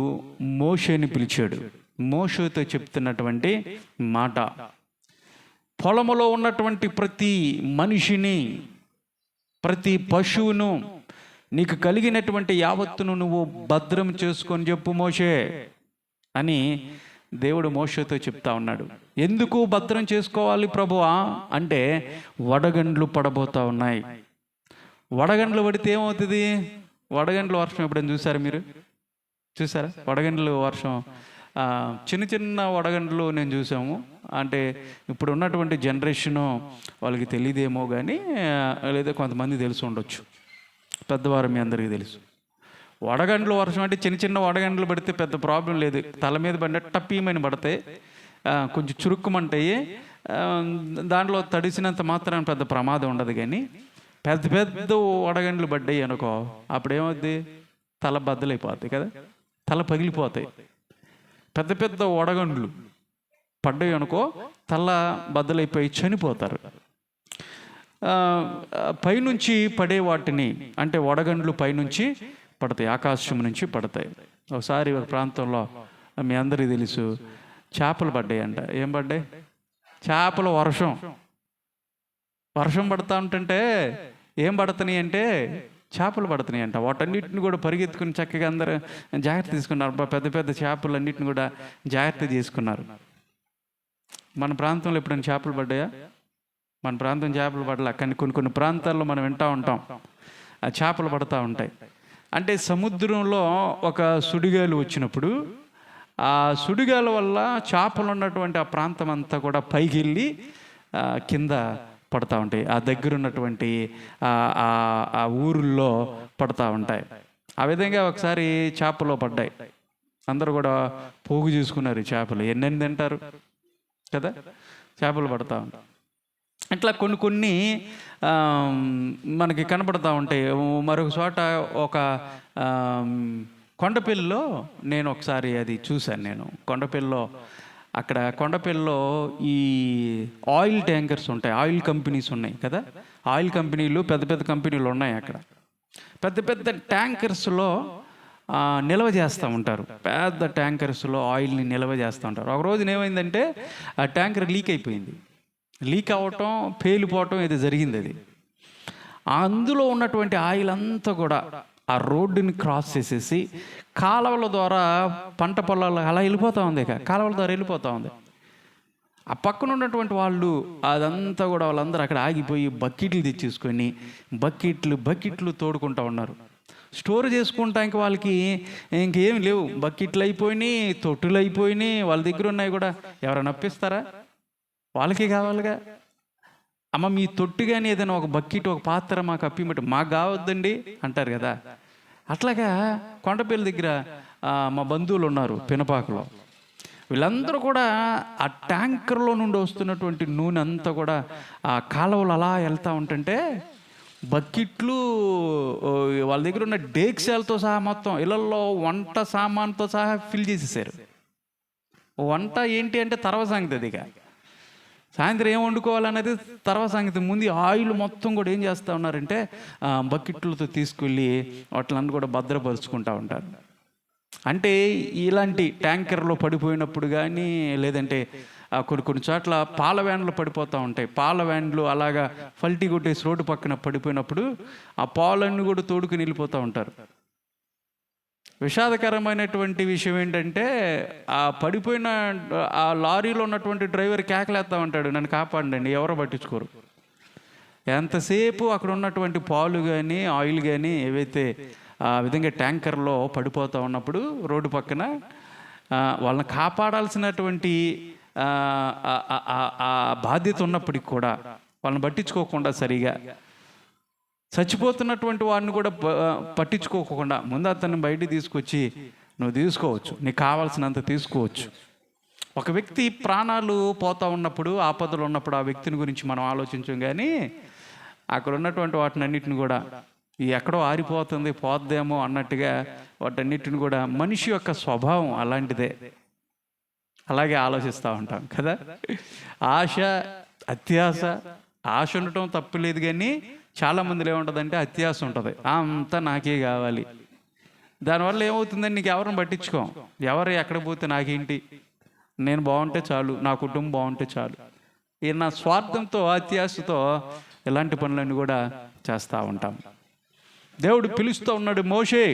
మోషేని పిలిచాడు. మోషేతో చెప్తున్నటువంటి మాట, పొలములో ఉన్నటువంటి ప్రతి మనిషిని, ప్రతి పశువును, నీకు కలిగినటువంటి యావత్తును నువ్వు భద్రం చేసుకొని చెప్పు మోషే అని దేవుడు మోషేతో చెప్తా ఉన్నాడు. ఎందుకు భద్రం చేసుకోవాలి ప్రభువా అంటే, వడగండ్లు పడబోతా ఉన్నాయి. వడగండ్లు పడితే ఏమవుతుంది? వడగండ్ల వర్షం ఎప్పుడైనా చూసారా మీరు? చూసారా వడగండ్లు వర్షం? చిన్న చిన్న వడగండ్లు నేను చూసాము. అంటే ఇప్పుడు ఉన్నటువంటి జనరేషను వాళ్ళకి తెలియదేమో కానీ, లేదా కొంతమంది తెలిసి ఉండొచ్చు, పెద్దవారు మీ అందరికీ తెలుసు. వడగండ్లు వర్షం అంటే చిన్న చిన్న వడగండ్లు పడితే పెద్ద ప్రాబ్లం లేదు. తల మీద పడిన టప్పీమని పడితే కొంచెం చురుక్కుమంటాయి, దాంట్లో తడిసినంత మాత్రాన పెద్ద ప్రమాదం ఉండదు. కానీ పెద్ద పెద్ద వడగండ్లు పడ్డాయి అనుకో, అప్పుడు ఏమవుద్ది? తల బద్దలైపోతాయి కదా, తల పగిలిపోతాయి. పెద్ద పెద్ద వడగండ్లు పడ్డాయి అనుకో, తల బద్దలైపోయి చనిపోతారు. పైనుంచి పడే వాటిని అంటే వడగండ్లు పైనుంచి పడతాయి, ఆకాశం నుంచి పడతాయి. ఒకసారి ఒక ప్రాంతంలో మీ అందరికీ తెలుసు, చేపలు పడ్డాయి అంట. ఏం పడ్డాయి? చేపల వర్షం పడతా ఉంటుంటే ఏం పడుతున్నాయి అంటే చేపలు పడుతున్నాయి అంట. వాటన్నిటిని కూడా పరిగెత్తుకుని చక్కగా అందరూ జాగ్రత్త తీసుకున్నారు. పెద్ద పెద్ద చేపలు అన్నిటిని కూడా జాగ్రత్త చేసుకున్నారు. మన ప్రాంతంలో ఎప్పుడైనా చేపలు పడ్డాయా? మన ప్రాంతం చేపలు పడలే, కానీ కొన్ని ప్రాంతాల్లో మనం వింటూ ఉంటాం ఆ చేపలు పడుతూ ఉంటాయి. అంటే సముద్రంలో ఒక సుడిగాలు వచ్చినప్పుడు ఆ సుడిగాల వల్ల చేపలు ఉన్నటువంటి ఆ ప్రాంతం అంతా కూడా పైకి వెళ్ళి కింద పడుతూ ఉంటాయి. ఆ దగ్గర ఉన్నటువంటి ఆ ఊరుల్లో పడుతూ ఉంటాయి. ఆ విధంగా ఒకసారి చేపలు పడ్డాయి. అందరూ కూడా పోగు చేసుకున్నారు. చేపలు ఎన్నెన్ని తింటారు కదా, చేపలు పడుతూ ఉంటాయి. ఇట్లా కొన్ని మనకి కనపడుతూ ఉంటాయి. మరొక చోట ఒక కొండపల్లిలో నేను ఒకసారి అది చూశాను. నేను కొండపల్లిలో ఈ ఆయిల్ ట్యాంకర్స్ ఉంటాయి, ఆయిల్ కంపెనీస్ ఉన్నాయి కదా, ఆయిల్ కంపెనీలు పెద్ద పెద్ద కంపెనీలు ఉన్నాయి. అక్కడ పెద్ద పెద్ద ట్యాంకర్స్లో నిల్వ చేస్తూ ఉంటారు. పెద్ద ట్యాంకర్స్లో ఆయిల్ని నిల్వ చేస్తూ ఉంటారు. ఒక రోజున ఏమైందంటే ఆ ట్యాంకర్ లీక్ అవ్వటం, పేలిపోవటం ఏదో జరిగింది. అది అందులో ఉన్నటువంటి ఆయిల్ అంతా కూడా ఆ రోడ్డుని క్రాస్ చేసేసి కాలువల ద్వారా పంట పొలాలు అలా వెళ్ళిపోతూ ఉంది. కాలువల ద్వారా వెళ్ళిపోతూ ఉంది. ఆ పక్కన ఉన్నటువంటి వాళ్ళు అదంతా కూడా వాళ్ళందరూ అక్కడ ఆగిపోయి బకెట్లు తెచ్చేసుకొని బకెట్లు తోడుకుంటూ ఉన్నారు. స్టోర్ చేసుకుంటానికి వాళ్ళకి ఇంకేమి లేవు. బకెట్లు అయిపోయినాయి, తొట్టులు అయిపోయినాయి, వాళ్ళ దగ్గర ఉన్నాయి కూడా. ఎవరైనా అప్పిస్తారా? వాళ్ళకి కావాలిగా. అమ్మ మీ తొట్టు కానీ ఏదైనా ఒక బకెట్, ఒక పాత్ర మాకు అప్పిమట్టు, మాకు కావద్దండి అంటారు కదా. అట్లాగా కొండపల్లి దగ్గర మా బంధువులు ఉన్నారు పినపాకలో. వీళ్ళందరూ కూడా ఆ ట్యాంకర్లో నుండి వస్తున్నటువంటి నూనె అంతా కూడా ఆ కాలువలు అలా వెళ్తూ ఉంటుంటే బకెట్లు, వాళ్ళ దగ్గర ఉన్న డేక్షాలతో సహా మొత్తం ఇళ్ళల్లో వంట సామాన్తో సహా ఫిల్ చేసేసారు. వంట ఏంటి అంటే తర్వాత సంగతి. అది సాయంత్రం ఏం వండుకోవాలనేది తర్వాత సంగతి. ముందు ఆయిల్ మొత్తం కూడా ఏం చేస్తూ ఉన్నారంటే బకెట్లతో తీసుకెళ్ళి వాటిని కూడా భద్రపరుచుకుంటూ ఉంటారు. అంటే ఇలాంటి ట్యాంకర్లో పడిపోయినప్పుడు కానీ, లేదంటే కొన్ని చోట్ల పాల వ్యాన్లు పడిపోతూ ఉంటాయి. పాల వ్యాన్లు అలాగా ఫల్టీ కొట్టేసి రోడ్డు పక్కన పడిపోయినప్పుడు ఆ పాలన్నీ కూడా తోడుకుని వెళ్ళిపోతూ ఉంటారు. విషాదకరమైనటువంటి విషయం ఏంటంటే ఆ పడిపోయిన ఆ లారీలో ఉన్నటువంటి డ్రైవర్ కేకలేస్తూ ఉంటాడు, నన్ను కాపాడండి. ఎవరో పట్టించుకోరు. ఎంతసేపు అక్కడ ఉన్నటువంటి పాలు కానీ ఆయిల్ కానీ ఏవైతే ఆ విధంగా ట్యాంకర్లో పడిపోతూ ఉన్నప్పుడు రోడ్డు పక్కన వాళ్ళని కాపాడాల్సినటువంటి ఆ బాధ్యత ఉన్నప్పటికి కూడా వాళ్ళని పట్టించుకోకుండా, సరిగా చచ్చిపోతున్నటువంటి వాడిని కూడా పట్టించుకోకుండా ముందు అతన్ని బయటికి తీసుకొచ్చి నువ్వు తీసుకోవచ్చు, నీకు కావాల్సినంత తీసుకోవచ్చు. ఒక వ్యక్తి ప్రాణాలు పోతూ ఉన్నప్పుడు, ఆపదలు ఉన్నప్పుడు ఆ వ్యక్తిని గురించి మనం ఆలోచించాం, కానీ అక్కడ ఉన్నటువంటి వాటిని అన్నిటిని కూడా ఎక్కడో ఆరిపోతుంది, పోద్దేమో అన్నట్టుగా వాటన్నిటిని కూడా, మనిషి యొక్క స్వభావం అలాంటిదే, అలాగే ఆలోచిస్తూ ఉంటాం కదా. ఆశ, అత్యాశ. ఆశ ఉండటం తప్పులేదు, కానీ చాలామందిలో ఏముంటుందంటే అత్యాశ ఉంటుంది, అంతా నాకే కావాలి. దానివల్ల ఏమవుతుందని నీకు ఎవరిని పట్టించుకోం, ఎవరు ఎక్కడ పోతే నాకేంటి, నేను బాగుంటే చాలు, నా కుటుంబం బాగుంటే చాలు. ఈ నా స్వార్థంతో, అత్యాశతో ఇలాంటి పనులన్నీ కూడా చేస్తూ ఉంటాం. దేవుడు పిలుస్తూ ఉన్నాడు, మోషే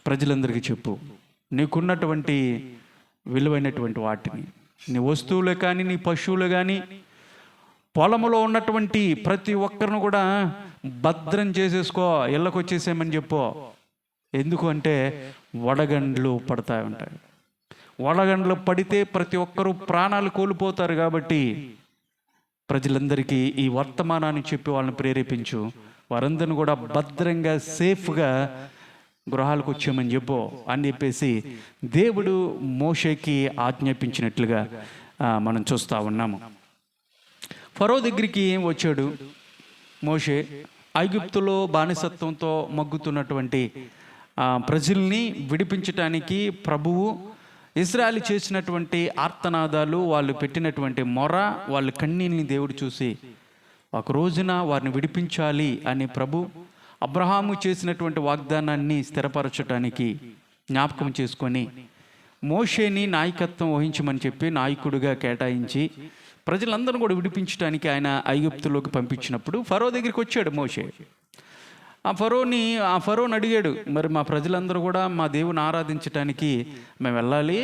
ప్రజలందరికీ చెప్పు, నీకున్నటువంటి విలువైనటువంటి వాటిని, నీ వస్తువులు కానీ, నీ పశువులు కానీ, పొలంలో ఉన్నటువంటి ప్రతి ఒక్కరిని కూడా భద్రం చేసేసుకో, ఇళ్ళకు వచ్చేసేమని చెప్పు. ఎందుకు అంటే వడగండ్లు పడతా ఉంటాయి. వడగండ్లు పడితే ప్రతి ఒక్కరూ ప్రాణాలు కోల్పోతారు. కాబట్టి ప్రజలందరికీ ఈ వర్తమానాన్ని చెప్పి వాళ్ళని ప్రేరేపించు, వారందరిని కూడా భద్రంగా సేఫ్గా గృహాలకు వచ్చామని చెప్పు అని చెప్పేసి దేవుడు మోషేకి ఆజ్ఞాపించినట్లుగా మనం చూస్తూ ఉన్నాము. ఫరో దగ్గరికి వచ్చాడు మోషే. ఐగుప్తులో బానిసత్వంతో మగ్గుతున్నటువంటి ప్రజల్ని విడిపించటానికి ప్రభువు ఇశ్రాయేలు చేసినటువంటి ఆర్తనాదాలు, వాళ్ళు పెట్టినటువంటి మొర, వాళ్ళ కన్నీళ్ళని దేవుడు చూసి ఒక రోజున వారిని విడిపించాలి అని ప్రభు అబ్రహాము చేసినటువంటి వాగ్దానాన్ని స్థిరపరచడానికి జ్ఞాపకం చేసుకొని మోషేని నాయకత్వం వహించమని చెప్పి నాయకుడిగా కేటాయించి ప్రజలందరూ కూడా విడిపించడానికి ఆయన ఐగుప్తులోకి పంపించినప్పుడు ఫరో దగ్గరికి వచ్చాడు మోషే. ఆ ఫరోని అడిగాడు, మరి మా ప్రజలందరూ కూడా మా దేవుని ఆరాధించడానికి మేము వెళ్ళాలి,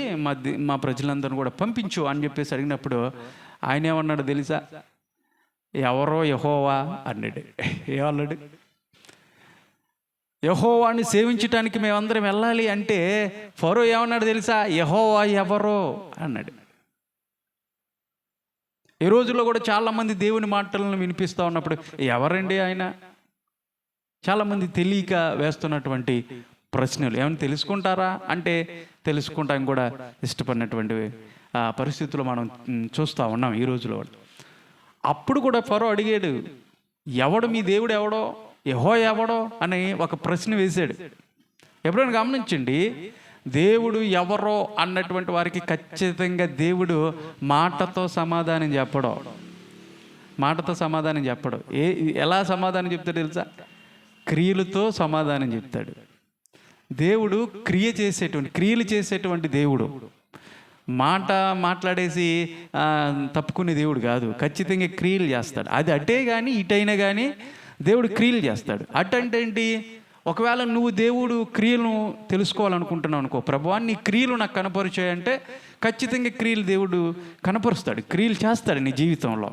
మా ప్రజలందరూ కూడా పంపించు అని చెప్పేసి అడిగినప్పుడు ఆయన ఏమన్నాడు తెలుసా? ఎవరో యెహోవా అన్నాడు. ఏమన్నాడు? యెహోవాని సేవించటానికి మేమందరం వెళ్ళాలి అంటే ఫరో ఏమన్నాడు తెలుసా? యెహోవా ఎవరో అన్నాడు. ఈ రోజుల్లో కూడా చాలామంది దేవుని మాటలను వినిపిస్తూ ఉన్నప్పుడు ఎవరండి ఆయన? చాలామంది తెలియక వేస్తున్నటువంటి ప్రశ్నలు. ఏమైనా తెలుసుకుంటారా అంటే తెలుసుకుంటాం కూడా ఇష్టపడినటువంటి పరిస్థితులు మనం చూస్తూ ఉన్నాం ఈ రోజులో. అప్పుడు కూడా ఫరో అడిగాడు, ఎవడు మీ దేవుడు ఎవడో, యెహోవా ఎవడో అని ఒక ప్రశ్న వేశాడు. ఎప్పుడైనా గమనించండి, దేవుడు ఎవరో అన్నటువంటి వారికి ఖచ్చితంగా దేవుడు మాటతో సమాధానం చెప్పడం. మాటతో సమాధానం చెప్పడం. ఎలా సమాధానం చెప్తాడు తెలుసా? క్రియలతో సమాధానం చెప్తాడు. దేవుడు క్రియలు చేసేటువంటి దేవుడు. మాట్లాడేసి తప్పుకునే దేవుడు కాదు, ఖచ్చితంగా క్రియలు చేస్తాడు. అది అటే కానీ ఇటైనా కానీ దేవుడు క్రియలు చేస్తాడు. అటంటే ఏంటి? ఒకవేళ నువ్వు దేవుడు క్రియలను తెలుసుకోవాలనుకుంటున్నావు అనుకో, ప్రభువా నీ క్రియలు నాకు కనపరిచాయంటే ఖచ్చితంగా క్రియలు దేవుడు కనపరుస్తాడు, క్రియలు చేస్తాడు నీ జీవితంలో.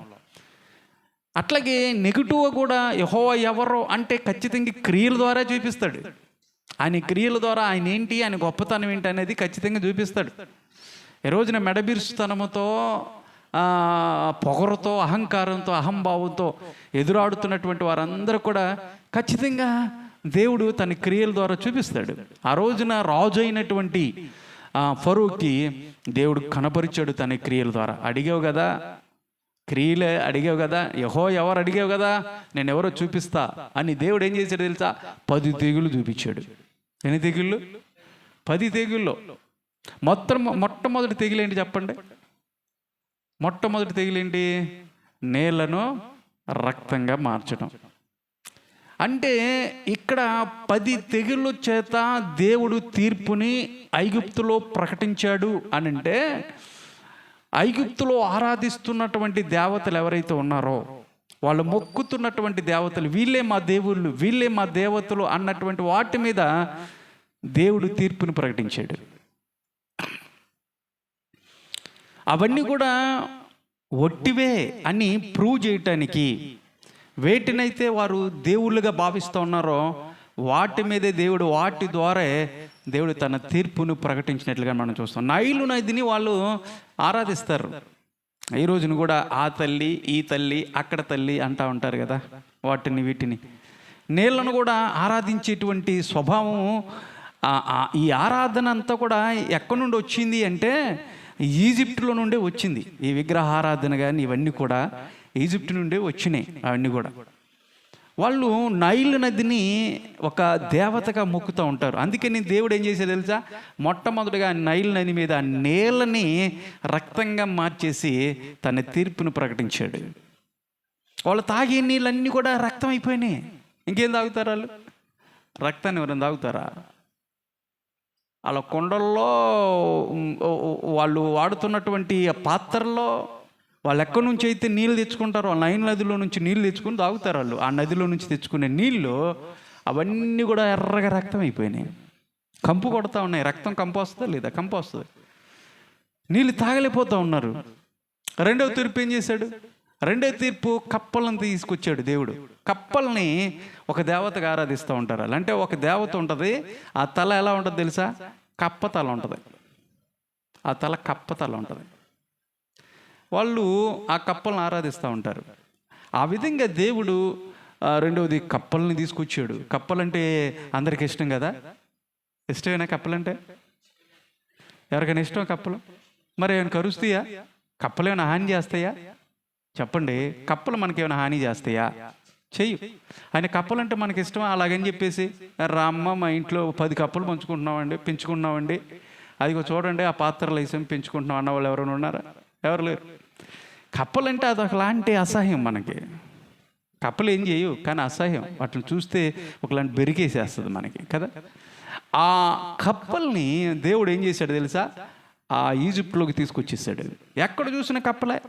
అట్లాగే నెగిటివ్గా కూడా యెహోవా ఎవరో అంటే ఖచ్చితంగా క్రియల ద్వారా చూపిస్తాడు. ఆయన క్రియల ద్వారా ఆయన ఏంటి, ఆయన గొప్పతనం ఏంటి అనేది ఖచ్చితంగా చూపిస్తాడు. ఈ రోజున మెడబిరుస్తుతనముతో, పొగరుతో, అహంకారంతో, అహంభావంతో ఎదురాడుతున్నటువంటి వారందరూ కూడా ఖచ్చితంగా దేవుడు తన క్రియల ద్వారా చూపిస్తాడు. ఆ రోజున రాజు అయినటువంటి ఫరోకి దేవుడు కనపరిచాడు తన క్రియల ద్వారా. అడిగావు కదా, క్రియలే అడిగావు కదా, యెహోవా ఎవరు అడిగావు కదా, నేను ఎవరో చూపిస్తా అని దేవుడు ఏం చేశాడు తెలుసా? 10 తెగుళ్ళు చూపించాడు. ఎన్ని తెగుళ్ళు? 10 తెగుళ్ళు. మొట్టమొదటి తెగులేంటి చెప్పండి? మొట్టమొదటి తెగులేంటి? నేలను రక్తంగా మార్చడం. అంటే ఇక్కడ 10 తెగుళ్ళ చేత దేవుడు తీర్పుని ఐగుప్తులో ప్రకటించాడు అని అంటే, ఐగుప్తులో ఆరాధిస్తున్నటువంటి దేవతలు ఎవరైతే ఉన్నారో, వాళ్ళు మొక్కుతున్నటువంటి దేవతలు, వీళ్ళే మా దేవుళ్ళు, వీళ్ళే మా దేవతలు అన్నటువంటి వాటి మీద దేవుడు తీర్పుని ప్రకటించాడు. అవన్నీ కూడా ఒట్టివే అని ప్రూవ్ చేయటానికి, వేటినైతే వారు దేవుళ్ళుగా భావిస్తూ ఉన్నారో వాటి మీదే దేవుడు, వాటి ద్వారా దేవుడు తన తీర్పును ప్రకటించినట్లుగా మనం చూస్తాం. నైలు నదిని వాళ్ళు ఆరాధిస్తారు. ఈ రోజున కూడా ఆ తల్లి, ఈ తల్లి, అక్కడ తల్లి అంటూ ఉంటారు కదా, వాటిని వీటిని. నీళ్లను కూడా ఆరాధించేటువంటి స్వభావం. ఈ ఆరాధన అంతా కూడా ఎక్కడి నుండి వచ్చింది అంటే ఈజిప్టులో నుండే వచ్చింది. ఈ విగ్రహ ఆరాధన కానీ ఇవన్నీ కూడా ఈజిప్ట్ నుండే వచ్చినాయి. అవన్నీ కూడా వాళ్ళు నైల్ నదిని ఒక దేవతగా మొక్కుతూ ఉంటారు. అందుకని దేవుడు ఏం చేశాడు తెలుసా? మొట్టమొదటిగా నైల్ నది మీద నీళ్ళని రక్తంగా మార్చేసి తన తీర్పును ప్రకటించాడు. వాళ్ళు తాగే నీళ్ళన్నీ కూడా రక్తం అయిపోయినాయి. ఇంకేం తాగుతారు వాళ్ళు? రక్తాన్ని ఎవరైనా తాగుతారా? వాళ్ళ కొండల్లో వాళ్ళు వాడుతున్నటువంటి పాత్రల్లో వాళ్ళు ఎక్కడి నుంచి అయితే నీళ్ళు తెచ్చుకుంటారో ఆ నైల్ నదిలో నుంచి నీళ్ళు తెచ్చుకుని తాగుతారు వాళ్ళు. ఆ నదిలో నుంచి తెచ్చుకునే నీళ్ళు అవన్నీ కూడా ఎర్రగా రక్తం అయిపోయినాయి. కంపు కొడతా ఉన్నాయి. రక్తం కంపు వస్తుందా లేదా? కంపు వస్తుంది. నీళ్ళు తాగలేకపోతూ ఉన్నారు. రెండవ తీర్పు ఏం చేశాడు? రెండవ తీర్పు కప్పలను తీసుకొచ్చాడు దేవుడు. కప్పల్ని ఒక దేవతగా ఆరాధిస్తూ ఉంటారు. అంటే ఒక దేవత ఉంటుంది. ఆ తల ఎలా ఉంటుంది తెలుసా? కప్ప తల ఉంటుంది. ఆ తల కప్ప తల ఉంటుంది. వాళ్ళు ఆ కప్పలను ఆరాధిస్తూ ఉంటారు. ఆ విధంగా దేవుడు రెండవది కప్పల్ని తీసుకొచ్చాడు. కప్పలంటే అందరికి ఇష్టం కదా? ఇష్టమేనా కప్పలంటే? ఎవరికైనా ఇష్టం కప్పలు? మరి ఏమైనా కరుస్తాయా? కప్పలు ఏమైనా హాని చేస్తాయా? చెప్పండి. కప్పలు మనకేమైనా హాని చేస్తాయా? చెయ్యి. ఆయన కప్పలంటే మనకి ఇష్టమా? అలాగని చెప్పేసి రామ్మ మా ఇంట్లో 10 కప్పలు పెంచుకుంటున్నామండి, అదిగో చూడండి ఆ పాత్రలు వేసాం పెంచుకుంటున్నాం అన్న వాళ్ళు ఎవరైనా ఉన్నారా? ఎవరు లేరు. కప్పలంటే అదొకలాంటి అసహ్యం మనకి. కప్పలు ఏం చేయవు కానీ అసహ్యం. వాటిని చూస్తే ఒకలాంటి బెరికేసేస్తుంది మనకి కదా. ఆ కప్పల్ని దేవుడు ఏం చేశాడు తెలుసా? ఆ ఈజిప్ట్లోకి తీసుకొచ్చేసాడు. ఎక్కడ చూసిన కప్పలే.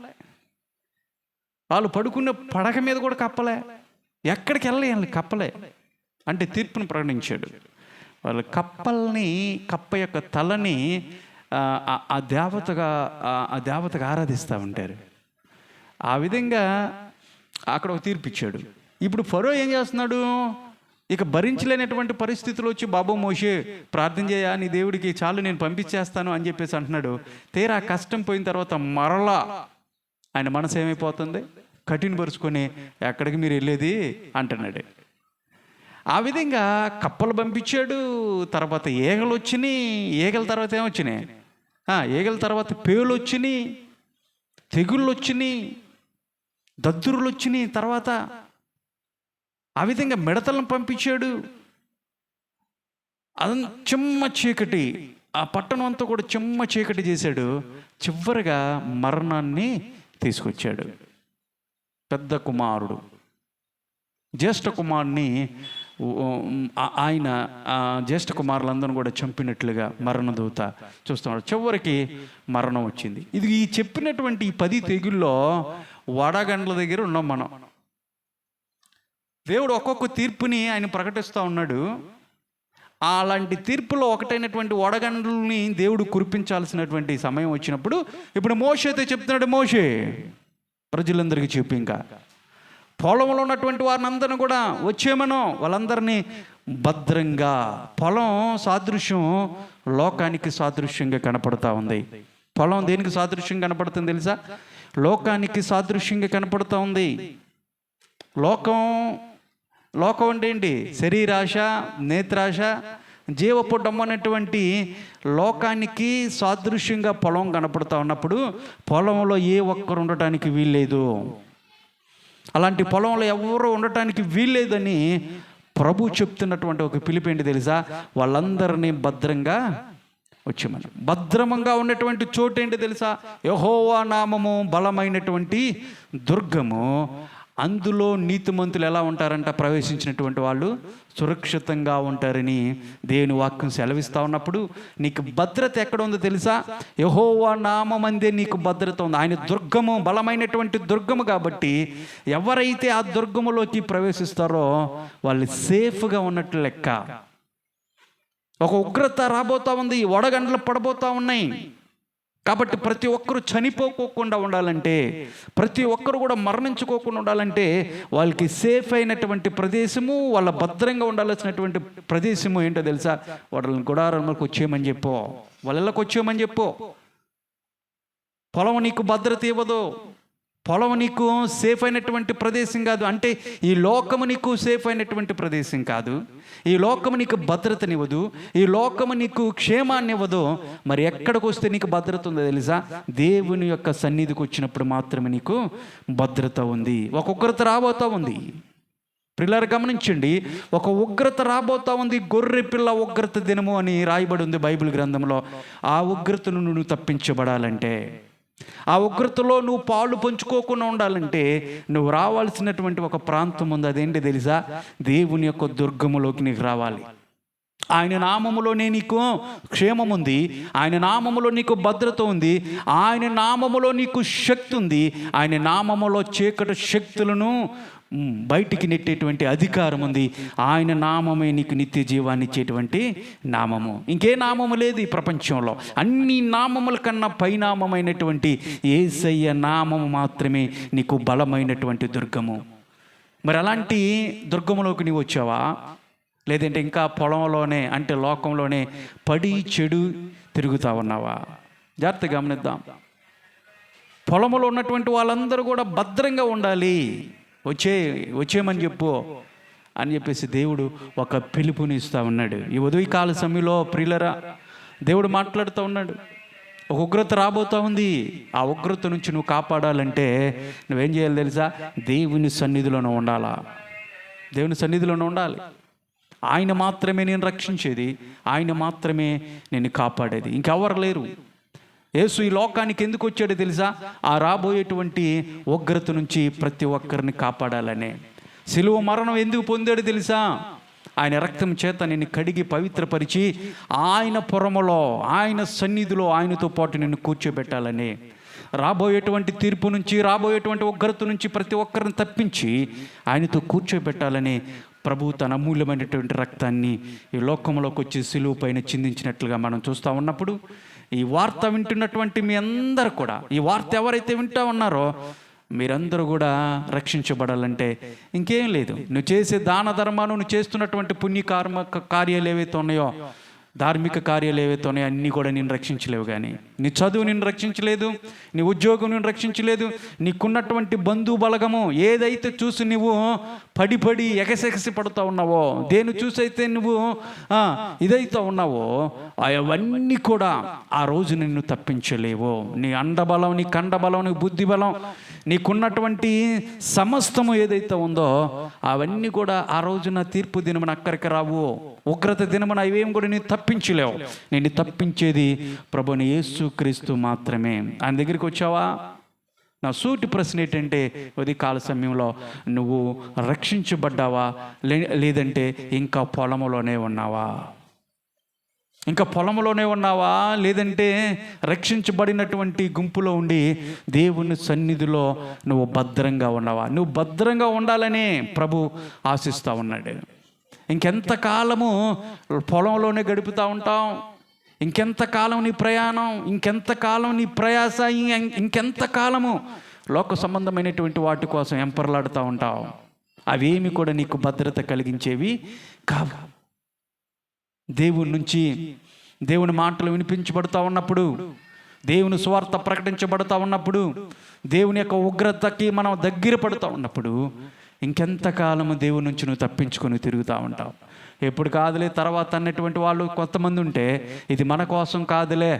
వాళ్ళు పడుకున్న పడక మీద కూడా కప్పలే. ఎక్కడికి వెళ్ళాలి కప్పలే. అంటే తీర్పును ప్రకటించాడు. వాళ్ళు కప్పల్ని, కప్ప యొక్క తలని ఆ దేవతగా ఆరాధిస్తూ ఉంటారు. ఆ విధంగా అక్కడ ఒక తీర్పు ఇచ్చాడు. ఇప్పుడు ఫరో ఏం చేస్తున్నాడు? ఇక భరించలేనటువంటి పరిస్థితులు వచ్చి బాబు మోషే ప్రార్థన చేయ, నీ దేవుడికి చాలు నేను పంపించేస్తాను అని చెప్పేసి అంటున్నాడు. తీరా కష్టం పోయిన తర్వాత మరలా ఆయన మనసు ఏమైపోతుంది? కఠినపరుచుకొని ఎక్కడికి మీరు వెళ్ళేది అంటున్నాడు. ఆ విధంగా కప్పలు పంపించాడు. తర్వాత ఈగలు వచ్చినాయి. ఈగల తర్వాత ఏమొచ్చినాయి? ఈగల తర్వాత పేలు వచ్చినాయి, తెగుళ్ళు వచ్చినాయి, దద్దురులు వచ్చినాయి. తర్వాత ఆ విధంగా మిడతలను పంపించాడు. అదంతా చిమ్మ చీకటి, ఆ పట్టణం అంతా కూడా చిమ్మ చీకటి చేశాడు. చివరిగా మరణాన్ని తీసుకొచ్చాడు. పెద్ద కుమారుడు, జ్యేష్ఠ కుమారుని ఆయన జ్యేష్ఠ కుమారులందరూ కూడా చంపినట్లుగా మరణదూత చూస్తున్నాడు. చివరికి మరణం వచ్చింది. ఇది ఈ చెప్పినటువంటి ఈ 10 తెగుల్లో వడగండ్ల దగ్గర ఉన్నాం మనం. దేవుడు ఒక్కొక్క తీర్పుని ఆయన ప్రకటిస్తూ ఉన్నాడు. అలాంటి తీర్పులో ఒకటైనటువంటి వడగండ్లని దేవుడు కురిపించాల్సినటువంటి సమయం వచ్చినప్పుడు ఇప్పుడు మోషేతో చెప్తున్నాడు. మోషే ప్రజలందరికీ చెప్పి, ఇంకా పొలంలో ఉన్నటువంటి వారిని అందరిని కూడా వచ్చేమనో వాళ్ళందరినీ భద్రంగా. పొలం సాదృశ్యం లోకానికి సాదృశ్యంగా కనపడుతూ ఉంది. పొలం దేనికి సాదృశ్యం కనపడుతుంది తెలుసా? లోకానికి సాదృశ్యంగా కనపడుతూ ఉంది. లోకం అంటే ఏంటి? శరీరాశ, నేత్రాశ, జీవపుటం అనేటువంటి లోకానికి సాదృశ్యంగా పొలం కనపడుతూ ఉన్నప్పుడు పొలంలో ఏ ఒక్కరు ఉండటానికి వీల్లేదు. అలాంటి పొలంలో ఎవరు ఉండటానికి వీల్లేదని ప్రభు చెప్తున్నటువంటి ఒక పిలుపు ఏంటి తెలుసా? వాళ్ళందరినీ భద్రంగా వచ్చేమని. భద్రమంగా ఉన్నటువంటి చోటు ఏంటి తెలుసా? యెహోవా నామము బలమైనటువంటి దుర్గము. అందులో నీతిమంతులు ఎలా ఉంటారంట? ప్రవేశించినటువంటి వాళ్ళు సురక్షితంగా ఉంటారని దేవుని వాక్యం సెలవిస్తూ ఉన్నప్పుడు నీకు భద్రత ఎక్కడ ఉందో తెలుసా? యెహోవా నామమందే నీకు భద్రత ఉంది. ఆయన దుర్గము, బలమైనటువంటి దుర్గము. కాబట్టి ఎవరైతే ఆ దుర్గములోకి ప్రవేశిస్తారో వాళ్ళు సేఫ్గా ఉన్నట్లు లెక్క. ఒక ఉగ్రత రాబోతా ఉంది, వడగండ్లు పడబోతా ఉన్నాయి. కాబట్టి ప్రతి ఒక్కరు చనిపోకోకుండా ఉండాలంటే, ప్రతి ఒక్కరు కూడా మరణించుకోకుండా ఉండాలంటే వాళ్ళకి సేఫ్ అయినటువంటి ప్రదేశము, వాళ్ళ భద్రంగా ఉండాల్సినటువంటి ప్రదేశము ఏంటో తెలుసా? వాళ్ళని గుడారంలోకి వచ్చేయమని చెప్పు, వాళ్ళకి వచ్చేయమని చెప్పు. పొలం నీకు భద్రత ఇవ్వదు, పొలం నీకు సేఫ్ అయినటువంటి ప్రదేశం కాదు. అంటే ఈ లోకము నీకు సేఫ్ అయినటువంటి ప్రదేశం కాదు. ఈ లోకము నీకు భద్రతనివ్వదు. ఈ లోకము నీకు క్షేమాన్ని ఇవ్వదు. మరి ఎక్కడికి వస్తే నీకు భద్రత ఉందో తెలుసా? దేవుని యొక్క సన్నిధికి వచ్చినప్పుడు మాత్రమే నీకు భద్రత ఉంది. ఒక ఉగ్రత రాబోతా ఉంది. పిల్లలు గమనించండి, ఒక ఉగ్రత రాబోతా ఉంది. గొర్రె పిల్ల ఉగ్రత దినము అని రాయబడి ఉంది బైబిల్ గ్రంథంలో. ఆ ఉగ్రతను నువ్వు తప్పించబడాలంటే, ఆ ఉగ్రతలో నువ్వు పాలు పంచుకోకుండా ఉండాలంటే నువ్వు రావాల్సినటువంటి ఒక ప్రాంతం ఉంది. అదేంటి తెలుసా? దేవుని యొక్క దుర్గములోకి నీకు రావాలి. ఆయన నామములోనే నీకు క్షేమం ఉంది. ఆయన నామములో నీకు భద్రత ఉంది. ఆయన నామములో నీకు శక్తి ఉంది. ఆయన నామములో చీకటి శక్తులను బయటికి నెట్టేటువంటి అధికారం ఉంది. ఆయన నామమే నీకు నిత్య జీవాన్ని ఇచ్చేటువంటి నామము. ఇంకే నామము లేదు ఈ ప్రపంచంలో. అన్ని నామముల కన్నా పైనామమైనటువంటి యేసయ్య నామము మాత్రమే నీకు బలమైనటువంటి దుర్గము. మరి అలాంటి దుర్గములోకి నీవు వచ్చావా? లేదంటే ఇంకా పొలంలోనే, అంటే లోకంలోనే పడి చెడు తిరుగుతా ఉన్నావా? జాగ్రత్తగా గమనిద్దాం. పొలంలో ఉన్నటువంటి వాళ్ళందరూ కూడా భద్రంగా ఉండాలి. వచ్చేయమని చెప్పు అని చెప్పేసి దేవుడు ఒక పిలుపుని ఇస్తూ ఉన్నాడు. ఈ ఉదయకాల సమయంలో ప్రియులరా, దేవుడు మాట్లాడుతూ ఉన్నాడు. ఒక ఉగ్రత రాబోతూ ఉంది. ఆ ఉగ్రత నుంచి నువ్వు కాపాడాలంటే నువ్వేం చేయాలి తెలుసా? దేవుని సన్నిధిలోనే ఉండాలా. దేవుని సన్నిధిలోనే ఉండాలి. ఆయన మాత్రమే నేను రక్షించేది, ఆయన మాత్రమే నేను కాపాడేది, ఇంకెవరు లేరు. యేసు ఈ లోకానికి ఎందుకు వచ్చాడో తెలుసా? ఆ రాబోయేటువంటి ఉగ్రత నుంచి ప్రతి ఒక్కరిని కాపాడాలనే. సిలువ మరణం ఎందుకు పొందాడు తెలుసా? ఆయన రక్తం చేత నిన్ను కడిగి పవిత్రపరిచి ఆయన పురములో, ఆయన సన్నిధిలో ఆయనతో పాటు నిన్ను కూర్చోబెట్టాలని. రాబోయేటువంటి తీర్పు నుంచి, రాబోయేటువంటి ఉగ్రత నుంచి ప్రతి ఒక్కరిని తప్పించి ఆయనతో కూర్చోబెట్టాలని ప్రభు తన అమూల్యమైనటువంటి రక్తాన్ని ఈ లోకంలోకి వచ్చి సిలువ పైన చిందించినట్లుగా మనం చూస్తూ ఉన్నప్పుడు, ఈ వార్త వింటున్నటువంటి మీ అందరూ కూడా, ఈ వార్త ఎవరైతే వింటూ ఉన్నారో మీరందరూ కూడా రక్షించబడాలంటే ఇంకేం లేదు. నువ్వు చేసే దాన ధర్మాలు, నువ్వు చేస్తున్నటువంటి కార్యాలు ఏవైతే ఉన్నాయో, ధార్మిక కార్యాలు ఏవైతే ఉన్నాయో అన్నీ కూడా నేను రక్షించలేవు. కానీ నీ చదువు నిన్ను రక్షించలేదు, నీ ఉద్యోగం నిన్ను రక్షించలేదు, నీకున్నటువంటి బంధు బలగము ఏదైతే చూసి నువ్వు పడి ఎగసెగసి పడుతూ ఉన్నావో, దేని చూసైతే నువ్వు ఇదైతే ఉన్నావో, అవన్నీ కూడా ఆ రోజు నిన్ను తప్పించలేవు. నీ అండబలం, నీ కండబలం, నీ బుద్ధి బలం, నీకున్నటువంటి సమస్తము ఏదైతే ఉందో అవన్నీ కూడా ఆ రోజున తీర్పు దినమున అక్కడికి రావు. ఉగ్రత దినమున ఇవేం కూడా నేను తప్పించలేవు. నేను తప్పించేది ప్రభుని యేసుక్రీస్తు మాత్రమే. ఆయన దగ్గరికి వచ్చావా? నా సూటి ప్రశ్న ఏంటంటే, ఉదయకాల సమయంలో నువ్వు రక్షించబడ్డావా? లేదంటే ఇంకా పొలంలోనే ఉన్నావా? ఇంకా పొలంలోనే ఉన్నావా? లేదంటే రక్షించబడినటువంటి గుంపులో ఉండి దేవుని సన్నిధిలో నువ్వు భద్రంగా ఉన్నావా? నువ్వు భద్రంగా ఉండాలని ప్రభు ఆశిస్తూ ఉన్నాడు. ఇంకెంతకాలము పొలంలోనే గడుపుతూ ఉంటాం? ఇంకెంతకాలం నీ ప్రయాణం, ఇంకెంతకాలం నీ ప్రయాస, ఇంకెంతకాలము లోక సంబంధమైనటువంటి వాటి కోసం ఎంపర్లాడుతూ ఉంటావు? అవేమి కూడా నీకు భద్రత కలిగించేవి కావు. దేవుని నుంచి దేవుని మాటలు వినిపించబడుతూ ఉన్నప్పుడు, దేవుని సువార్త ప్రకటించబడుతూ ఉన్నప్పుడు, దేవుని యొక్క ఉగ్రతకి మనం దగ్గర పడుతూ ఉన్నప్పుడు ఇంకెంతకాలము దేవుని నుంచి నువ్వు తప్పించుకొని తిరుగుతూ ఉంటావు. ఎప్పుడు కాదులే తర్వాత అన్నటువంటి వాళ్ళు కొంతమంది ఉంటే, ఇది మన కోసం కాదులే,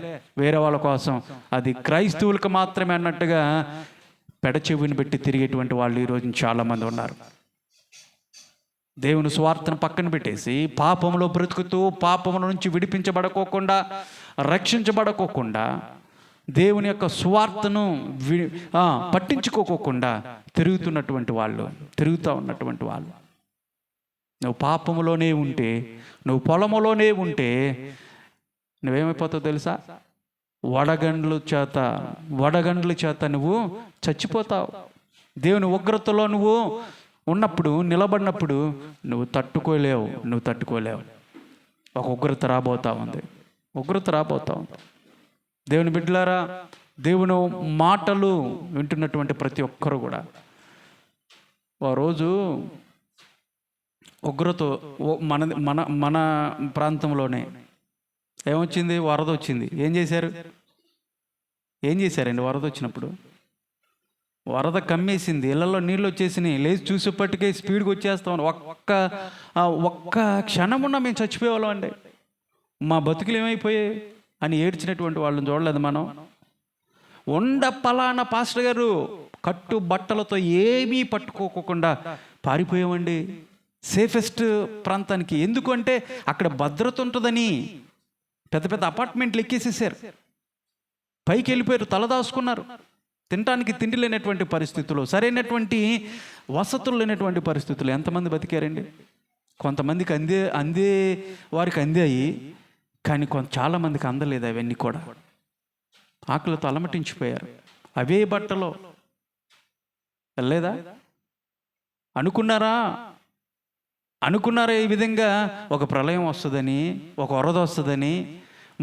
వేరే వాళ్ళ కోసం, అది క్రైస్తవులకు మాత్రమే అన్నట్టుగా పెడచెవిని పెట్టి తిరిగేటువంటి వాళ్ళు ఈరోజు చాలామంది ఉన్నారు. దేవుని స్వార్థను పక్కన పెట్టేసి పాపంలో బ్రతుకుతూ, పాపముల నుంచి విడిపించబడకోకుండా, రక్షించబడకోకుండా, దేవుని యొక్క స్వార్థను పట్టించుకోకుండా తిరుగుతూ ఉన్నటువంటి వాళ్ళు. నువ్వు పాపములోనే ఉంటే, నువ్వు పొలములోనే ఉంటే నువ్వేమైపోతావు తెలుసా? వడగండ్ల చేత నువ్వు చచ్చిపోతావు. దేవుని ఉగ్రతలో నువ్వు ఉన్నప్పుడు, నిలబడినప్పుడు నువ్వు తట్టుకోలేవు. ఒక ఉగ్రత రాబోతా ఉంది. దేవుని బిడ్డలారా, దేవుని మాటలు వింటున్నటువంటి ప్రతి ఒక్కరు కూడా ఓ రోజు ఉగ్రత మన ప్రాంతంలోనే ఏమొచ్చింది? వరద వచ్చింది. ఏం చేశారండి వరద వచ్చినప్పుడు? వరద కమ్మేసింది, ఇళ్లలో నీళ్ళు వచ్చేసినాయి, లేచి చూసేపట్టుకే స్పీడ్గా వచ్చేస్తాం. ఒక్క క్షణమున్నా మేము చచ్చిపోయేవాళ్ళం అండి. మా బతుకులు ఏమైపోయాయి అని ఏడ్చినటువంటి వాళ్ళని చూడలేదు మనం. పలానా పాస్టర్ గారు కట్టు బట్టలతో ఏమీ పట్టుకోకుండా పారిపోయామండి సేఫెస్ట్ ప్రాంతానికి. ఎందుకు అంటే అక్కడ భద్రత ఉంటుందని పెద్ద పెద్ద అపార్ట్మెంట్లు ఎక్కేసేసారు, పైకి వెళ్ళిపోయారు, తలదాచుకున్నారు. తినడానికి తిండి లేనటువంటి పరిస్థితులు, సరైనటువంటి వసతులు లేనటువంటి పరిస్థితులు. ఎంతమంది బతికారండి? కొంతమందికి అందే వారికి అందాయి, కానీ చాలామందికి అందలేదు అవన్నీ కూడా. ఆకలితో అలమటించిపోయారు. అవే బట్టలో లేదా అనుకున్నారా ఈ విధంగా ఒక ప్రళయం వస్తుందని, ఒక వరద వస్తుందని,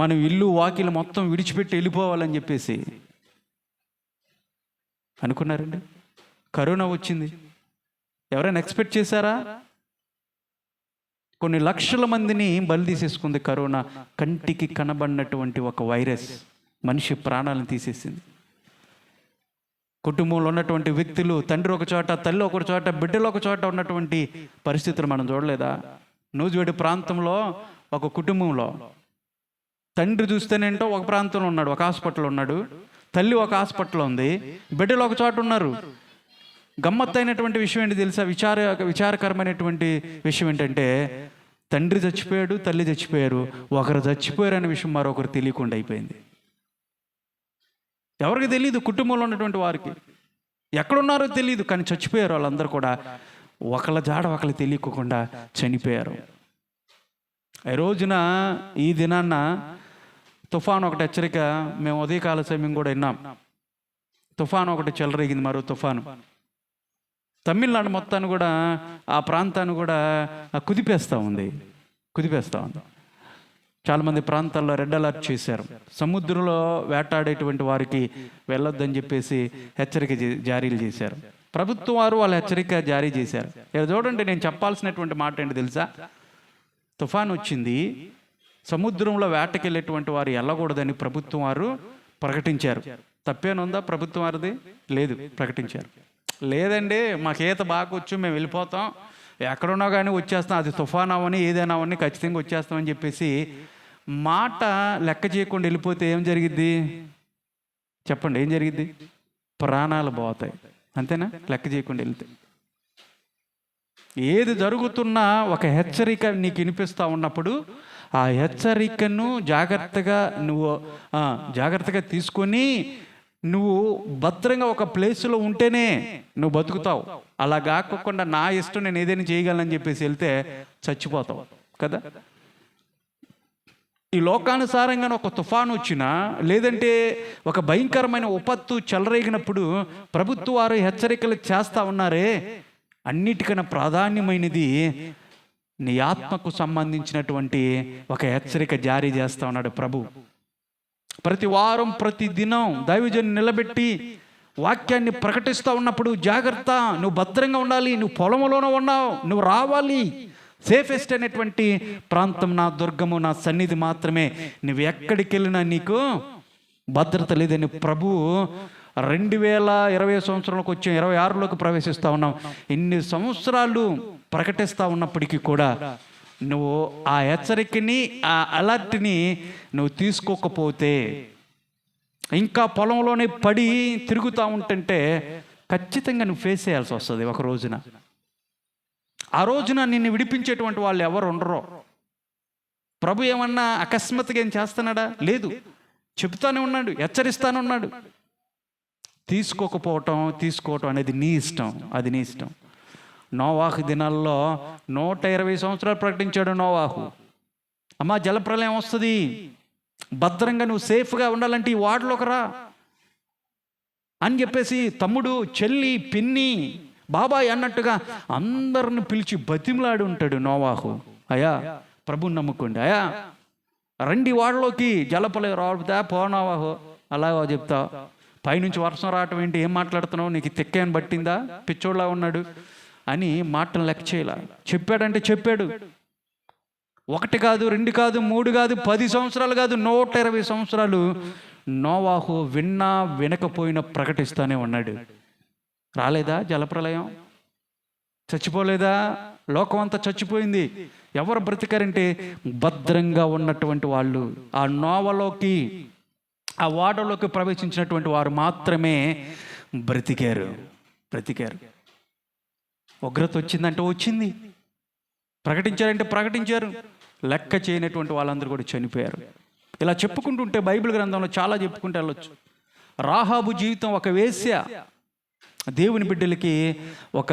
మనం ఇల్లు వాకిలు మొత్తం విడిచిపెట్టి వెళ్ళిపోవాలని చెప్పేసి అనుకున్నారండి? కరోనా వచ్చింది, ఎవరైనా ఎక్స్పెక్ట్ చేశారా? కొన్ని లక్షల మందిని బలి తీసేసుకుంది కరోనా. కంటికి కనబడినటువంటి ఒక వైరస్ మనిషి ప్రాణాలను తీసేసింది. కుటుంబంలో ఉన్నటువంటి వ్యక్తులు, తండ్రి ఒక చోట, తల్లి ఒక చోట, బిడ్డలు ఒక చోట ఉన్నటువంటి పరిస్థితులు మనం చూడలేదా? నూజివేడి ప్రాంతంలో ఒక కుటుంబంలో తండ్రి చూస్తేనేంటో ఒక ప్రాంతంలో ఉన్నాడు, ఒక హాస్పిటల్లో ఉన్నాడు, తల్లి ఒక హాస్పిటల్లో ఉంది, బిడ్డలు ఒక చోట ఉన్నారు. గమ్మత్తైనటువంటి విషయం ఏంటి తెలుసా? విచారకరమైనటువంటి విషయం ఏంటంటే తండ్రి చచ్చిపోయాడు, తల్లి చచ్చిపోయారు, ఒకరు చచ్చిపోయారు అనే విషయం మరొకరు తెలియకుండా అయిపోయింది. ఎవరికి తెలియదు, కుటుంబంలో ఉన్నటువంటి వారికి ఎక్కడున్నారో తెలియదు, కానీ చచ్చిపోయారు వాళ్ళందరూ కూడా. ఒకళ్ళ జాడ ఒకళ్ళు తెలియకుండా చనిపోయారు. ఈ రోజున ఈ దినాన్న తుఫాను ఒకటి హెచ్చరిక మేము ఉదయకాల సమయం కూడా విన్నాం. తుఫాను ఒకటి చెలరేగింది, మరో తుఫాను తమిళనాడు మొత్తాన్ని కూడా, ఆ ప్రాంతాన్ని కూడా కుదిపేస్తూ ఉంది. చాలామంది ప్రాంతాల్లో రెడ్ అలర్ట్ చేశారు. సముద్రంలో వేటాడేటువంటి వారికి వెళ్ళొద్దని చెప్పేసి హెచ్చరిక జారీలు చేశారు. ప్రభుత్వం వారు వాళ్ళ హెచ్చరిక జారీ చేశారు. ఇక్కడ చూడండి, నేను చెప్పాల్సినటువంటి మాట ఏంటి తెలుసా? తుఫాన్ వచ్చింది, సముద్రంలో వేటకెళ్ళేటువంటి వారు వెళ్ళకూడదని ప్రభుత్వం వారు ప్రకటించారు. తప్పేనుందా ప్రభుత్వం వారిది? లేదు, ప్రకటించారు. లేదండి మాకు ఈత బాగా వచ్చు, మేము వెళ్ళిపోతాం, ఎక్కడున్నా కానీ వచ్చేస్తాం, అది తుఫాన్ అవని ఏదైనా అవని ఖచ్చితంగా వచ్చేస్తామని చెప్పేసి మాట లెక్క చేయకుండా వెళ్ళిపోతే ఏం జరిగిద్ది చెప్పండి? ఏం జరిగిద్ది? ప్రాణాలు పోతాయి. అంతేనా? లెక్క చేయకుండా వెళ్తే. ఏది జరుగుతున్నా ఒక హెచ్చరిక నీకు వినిపిస్తూ ఉన్నప్పుడు ఆ హెచ్చరికను జాగ్రత్తగా తీసుకొని నువ్వు భద్రంగా ఒక ప్లేస్లో ఉంటేనే నువ్వు బతుకుతావు. అలా కాకుండా నా ఇష్టం నేను ఏదైనా చేయగలనని చెప్పేసి వెళ్తే చచ్చిపోతావు కదా. ఈ లోకానుసారంగా ఒక తుఫాను వచ్చినా, లేదంటే ఒక భయంకరమైన విపత్తు చెలరేగినప్పుడు ప్రభుత్వ వారు హెచ్చరికలు చేస్తూ ఉన్నారే, అన్నిటికన్నా ప్రాధాన్యమైనది నీ ఆత్మకు సంబంధించినటువంటి ఒక హెచ్చరిక జారీ చేస్తూ ఉన్నాడు ప్రభు. ప్రతి వారం ప్రతి దినం దైవజన్ నిలబెట్టి వాక్యాన్ని ప్రకటిస్తూ ఉన్నప్పుడు జాగ్రత్త, నువ్వు భద్రంగా ఉండాలి, నువ్వు పొలంలోనే ఉన్నావు, నువ్వు రావాలి. సేఫెస్ట్ అనేటువంటి ప్రాంతం నా దుర్గము, నా సన్నిధి మాత్రమే, నువ్వు ఎక్కడికి వెళ్ళినా నీకు భద్రత లేదని ప్రభువు 2020 సంవత్సరంలోకి వచ్చి 26లోకి ప్రవేశిస్తూ ఉన్నాం. ఇన్ని సంవత్సరాలు ప్రకటిస్తూ ఉన్నప్పటికీ కూడా నువ్వు ఆ హెచ్చరికని, ఆ అలర్ట్ని నువ్వు తీసుకోకపోతే, ఇంకా పొలంలోనే పడి తిరుగుతూ ఉంటుంటే ఖచ్చితంగా నువ్వు ఫేస్ చేయాల్సి వస్తుంది ఒక రోజున. ఆ రోజున నిన్ను విడిపించేటువంటి వాళ్ళు ఎవరు ఉండరో. ప్రభు ఏమన్నా అకస్మాత్తుగా ఏం చేస్తున్నాడా? లేదు, చెప్తానే ఉన్నాడు, హెచ్చరిస్తానే ఉన్నాడు. తీసుకోవటం అనేది నీ ఇష్టం, అది నీ ఇష్టం. నోవాహు దినాల్లో 120 సంవత్సరాలు ప్రకటించాడు నోవాహు. అమ్మా జలప్రలయం వస్తుంది, భద్రంగా నువ్వు సేఫ్గా ఉండాలంటే ఈ వార్డులోకి రా అని చెప్పేసి తమ్ముడు, చెల్లి, పిన్ని, బాబాయ్ అన్నట్టుగా అందరిని పిలిచి బతిమలాడి ఉంటాడు నోవాహు. అయ్యా ప్రభుని నమ్ముకోండి, అయ్యా రండి వాడలోకి, జలప్రలయం రావుతా పోనోవాహు అలాగో చెప్తావు. పైనుంచి వర్షం రావటం ఏంటి, ఏం మాట్లాడుతున్నావు, నీకు తిక్కేని పట్టిందా, పిచ్చోళ్ళ ఉన్నాడు అని మాటలు లెక్క చేయాల. చెప్పాడంటే చెప్పాడు. 1 కాదు, 2 కాదు, 3 కాదు, 10 సంవత్సరాలు కాదు, 120 సంవత్సరాలు నోవాహు విన్నా వినకపోయినా ప్రకటిస్తూనే ఉన్నాడు. రాలేదా జలప్రలయం? చచ్చిపోలేదా? లోకం అంతా చచ్చిపోయింది. ఎవరు బ్రతికారంటే భద్రంగా ఉన్నటువంటి వాళ్ళు, ఆ నోవలోకి, ఆ ఓడలోకి ప్రవేశించినటువంటి వారు మాత్రమే బ్రతికారు. ఉగ్రత వచ్చిందంటే వచ్చింది, ప్రకటించారంటే ప్రకటించారు, లెక్క చేయనటువంటి వాళ్ళందరూ కూడా చనిపోయారు. ఇలా చెప్పుకుంటుంటే బైబిల్ గ్రంథంలో చాలా చెప్పుకుంటూ వెళ్ళొచ్చు. రాహాబు జీవితం ఒక వేశ్య దేవుని బిడ్డలకి ఒక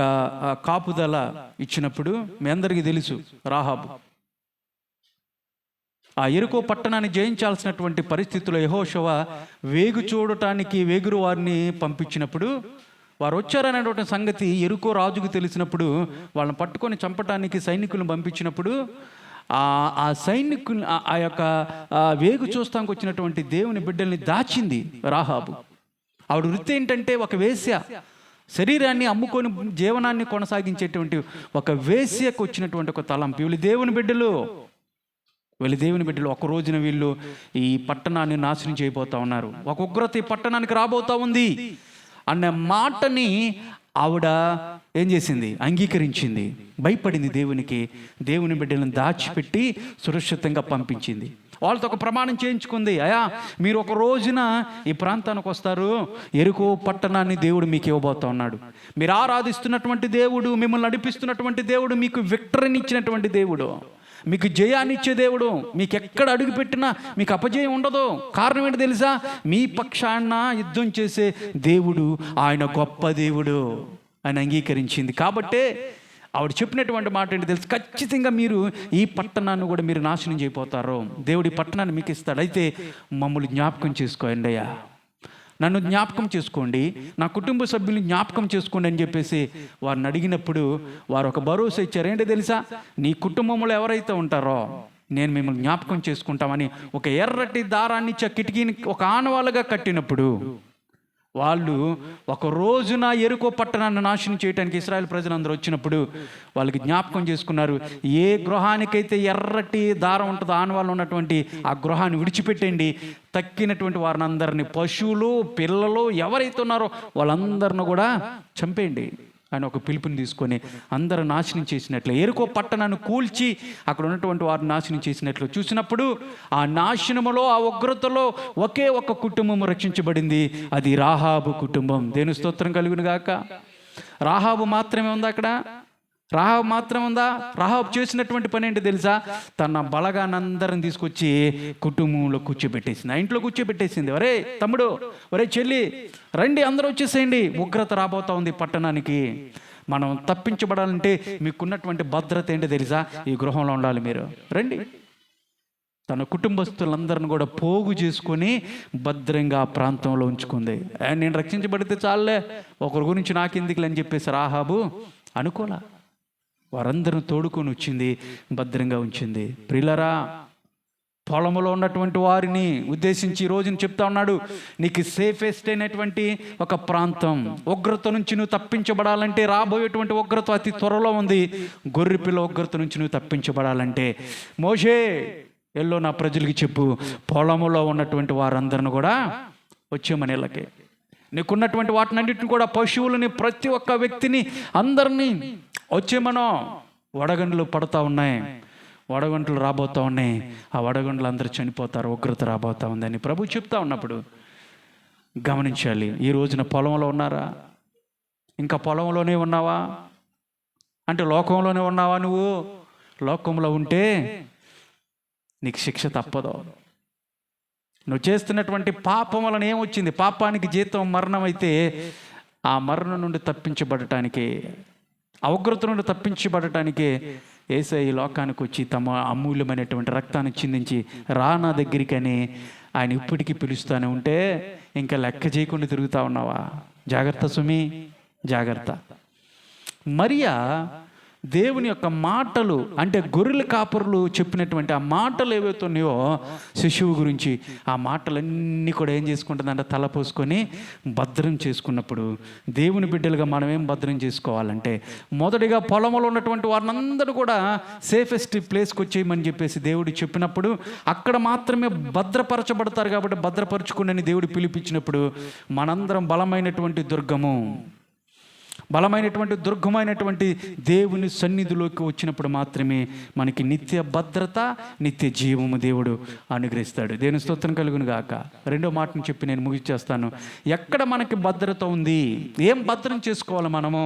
కాపుదల ఇచ్చినప్పుడు మీ అందరికీ తెలుసు. రాహాబు ఆ యెరికో పట్టణాన్ని జయించాల్సినటువంటి పరిస్థితుల్లో యెహోషువ వేగు చూడటానికి వేగురు వారిని పంపించినప్పుడు, వారు వచ్చారనేటువంటి సంగతి యెరికో రాజుకు తెలిసినప్పుడు వాళ్ళని పట్టుకొని చంపటానికి సైనికులను పంపించినప్పుడు ఆ సైనికులు ఆ యొక్క వేగు చూస్తానికి వచ్చినటువంటి దేవుని బిడ్డల్ని దాచింది రాహాబు. ఆవిడ వృత్తి ఏంటంటే ఒక వేశ్య, శరీరాన్ని అమ్ముకొని జీవనాన్ని కొనసాగించేటువంటి ఒక వేశ్యకు వచ్చినటువంటి ఒక తలంపు. వీళ్ళు దేవుని బిడ్డలు. ఒక రోజున వీళ్ళు ఈ పట్టణాన్ని నాశనం చేయబోతా ఉన్నారు. ఒక ఉగ్రత ఈ పట్టణానికి రాబోతా ఉంది అన్న మాటని ఆవిడ ఏం చేసింది? అంగీకరించింది. భయపడింది దేవునికి. దేవుని బిడ్డలను దాచిపెట్టి సురక్షితంగా పంపించింది. వాళ్ళతో ఒక ప్రమాణం చేయించుకుంది. అయా, మీరు ఒక రోజున ఈ ప్రాంతానికి వస్తారు, యెరికో పట్టణాన్ని దేవుడు మీకు ఇవ్వబోతా ఉన్నాడు. మీరు ఆరాధిస్తున్నటువంటి దేవుడు, మిమ్మల్ని నడిపిస్తున్నటువంటి దేవుడు, మీకు విక్టరీని ఇచ్చినటువంటి దేవుడు, మీకు జయాన్ని ఇచ్చే దేవుడు, మీకు ఎక్కడ అడుగు పెట్టినా మీకు అపజయం ఉండదు. కారణం ఏంటి తెలుసా? మీ పక్షాన యుద్ధం చేసే దేవుడు, ఆయన గొప్ప దేవుడు ఆయన అంగీకరించింది. కాబట్టే ఆవిడ చెప్పినటువంటి మాట ఏంటి తెలుసు? ఖచ్చితంగా మీరు ఈ పట్టణాన్ని కూడా మీరు నాశనం చేయబోతారు, దేవుడి పట్టణాన్ని మీకు ఇస్తాడు. అయితే మమ్మల్ని జ్ఞాపకం చేసుకోండి అయ్యా, నన్ను జ్ఞాపకం చేసుకోండి, నా కుటుంబ సభ్యుల్ని జ్ఞాపకం చేసుకోండి అని చెప్పేసి వారిని అడిగినప్పుడు వారు ఒక భరోసా ఇచ్చారు. ఏంటో తెలుసా? నీ కుటుంబంలో ఎవరైతే ఉంటారో నేను మిమ్మల్ని జ్ఞాపకం చేసుకుంటామని ఒక ఎర్రటి దారాన్ని కిటికీని ఒక ఆనవాలుగా కట్టినప్పుడు వాళ్ళు ఒక రోజున యెరికో పట్టణాన్ని నాశనం చేయడానికి ఇశ్రాయేల్ ప్రజలందరూ వచ్చినప్పుడు వాళ్ళకి జ్ఞాపకం చేసుకున్నారు. ఏ గృహానికైతే ఎర్రటి దారం ఉంటుందో ఆనవాళ్ళు ఉన్నటువంటి ఆ గృహాన్ని విడిచిపెట్టండి, తక్కినటువంటి వారిని అందరినీ, పశువులు, పిల్లలు ఎవరైతే ఉన్నారో వాళ్ళందరిని కూడా చంపేయండి అని ఒక పిలుపుని తీసుకొని అందరూ నాశనం చేసినట్లు, యెరికో పట్టణాన్ని కూల్చి అక్కడ ఉన్నటువంటి వారిని నాశనం చేసినట్లు చూసినప్పుడు ఆ నాశనములో, ఆ ఉగ్రతలో ఒకే ఒక కుటుంబం రక్షించబడింది. అది రాహాబు కుటుంబం. దేవుని స్తోత్రం కలుగును గాక. రాహాబు మాత్రమే ఉందా అక్కడ? రాహాబు మాత్రం ఉందా? రాహాబు చేసినటువంటి పని ఏంటి తెలుసా? తన బలగానందరిని తీసుకొచ్చి కుటుంబంలో కూర్చోబెట్టేసింది, ఆ ఇంట్లో కూర్చోబెట్టేసింది. ఒరే తమ్ముడు, ఒరే చెల్లి, రండి అందరూ వచ్చేసేయండి, ఉగ్రత రాబోతా ఉంది పట్టణానికి. మనం తప్పించబడాలంటే మీకున్నటువంటి భద్రత ఏంటి తెలుసా? ఈ గృహంలో ఉండాలి, మీరు రండి. తన కుటుంబస్తులందరిని కూడా పోగు చేసుకొని భద్రంగా ఆ ప్రాంతంలో ఉంచుకుంది. నేను రక్షించబడితే చాలే, ఒకరి గురించి నాకెందుకులే అని చెప్పేసి రాహాబు అనుకోలా. వారందరిని తోడుకొని వచ్చింది, భద్రంగా ఉంచింది. ప్రియులరా, పొలంలో ఉన్నటువంటి వారిని ఉద్దేశించి ఈ రోజున చెప్తా ఉన్నాడు, నీకు సేఫెస్ట్ అయినటువంటి ఒక ప్రాంతం, ఉగ్రత నుంచి నువ్వు తప్పించబడాలంటే, రాబోయేటువంటి ఉగ్రత అతి త్వరలో ఉంది. గొర్రెపిల్ల ఉగ్రత నుంచి నువ్వు తప్పించబడాలంటే మోషే ఎల్లో నా ప్రజలకి చెప్పు, పొలములో ఉన్నటువంటి వారందరిని కూడా వచ్చేమని ఇళ్ళకి, నీకున్నటువంటి వాటినన్నిటిని కూడా, పశువులని, ప్రతి ఒక్క వ్యక్తిని, అందరినీ వచ్చేమనో. వడగండ్లు పడుతూ ఉన్నాయి, వడగంటలు రాబోతూ ఉన్నాయి, ఆ వడగండ్లు అందరూ చనిపోతారు, ఉగ్రత రాబోతూ ఉందని ప్రభు చెప్తా ఉన్నప్పుడు గమనించాలి. ఈ రోజున పొలంలో ఉన్నారా? ఇంకా పొలంలోనే ఉన్నావా? అంటే లోకంలోనే ఉన్నావా? నువ్వు లోకంలో ఉంటే నీకు శిక్ష తప్పదు. నువ్వు చేస్తున్నటువంటి పాపం వలన ఏమొచ్చింది? పాపానికి జీతం మరణం అయితే, ఆ మరణం నుండి తప్పించబడటానికి, ఆ ఉగ్రత నుండి తప్పించబడటానికి యేసయ్య ఈ లోకానికి వచ్చి తమ అమూల్యమైనటువంటి రక్తాన్ని చిందించి రా నా దగ్గరికి అని ఆయన ఇప్పటికీ పిలుస్తూనే ఉంటే ఇంకా లెక్క చేయకుండా తిరుగుతూ ఉన్నావా? జాగ్రత్త సుమి, జాగ్రత్త. మరియా దేవుని యొక్క మాటలు, అంటే గొర్రెల కాపరులు చెప్పినటువంటి ఆ మాటలు ఏవైతే ఉన్నాయో శిశువు గురించి, ఆ మాటలన్నీ కూడా ఏం చేసుకుంటుందంటే తలపోసుకొని భద్రం చేసుకున్నప్పుడు, దేవుని బిడ్డలుగా మనం ఏం భద్రం చేసుకోవాలంటే, మొదటిగా పొలంలో ఉన్నటువంటి వారిని అందరూ కూడా సేఫెస్ట్ ప్లేస్కి వచ్చేయమని చెప్పేసి దేవుడు చెప్పినప్పుడు అక్కడ మాత్రమే భద్రపరచబడతారు. కాబట్టి భద్రపరచుకుని దేవుడు పిలిపించినప్పుడు మనందరం బలమైనటువంటి దుర్గము, బలమైనటువంటి దుర్గమైనటువంటి దేవుని సన్నిధిలోకి వచ్చినప్పుడు మాత్రమే మనకి నిత్య భద్రత, నిత్య జీవము దేవుడు అనుగ్రహిస్తాడు. దేవుని స్తోత్రం కలుగును గాక. రెండో మాటను చెప్పి నేను ముగిచేస్తాను. ఎక్కడ మనకి భద్రత ఉంది, ఏం భద్రం చేసుకోవాలి, మనము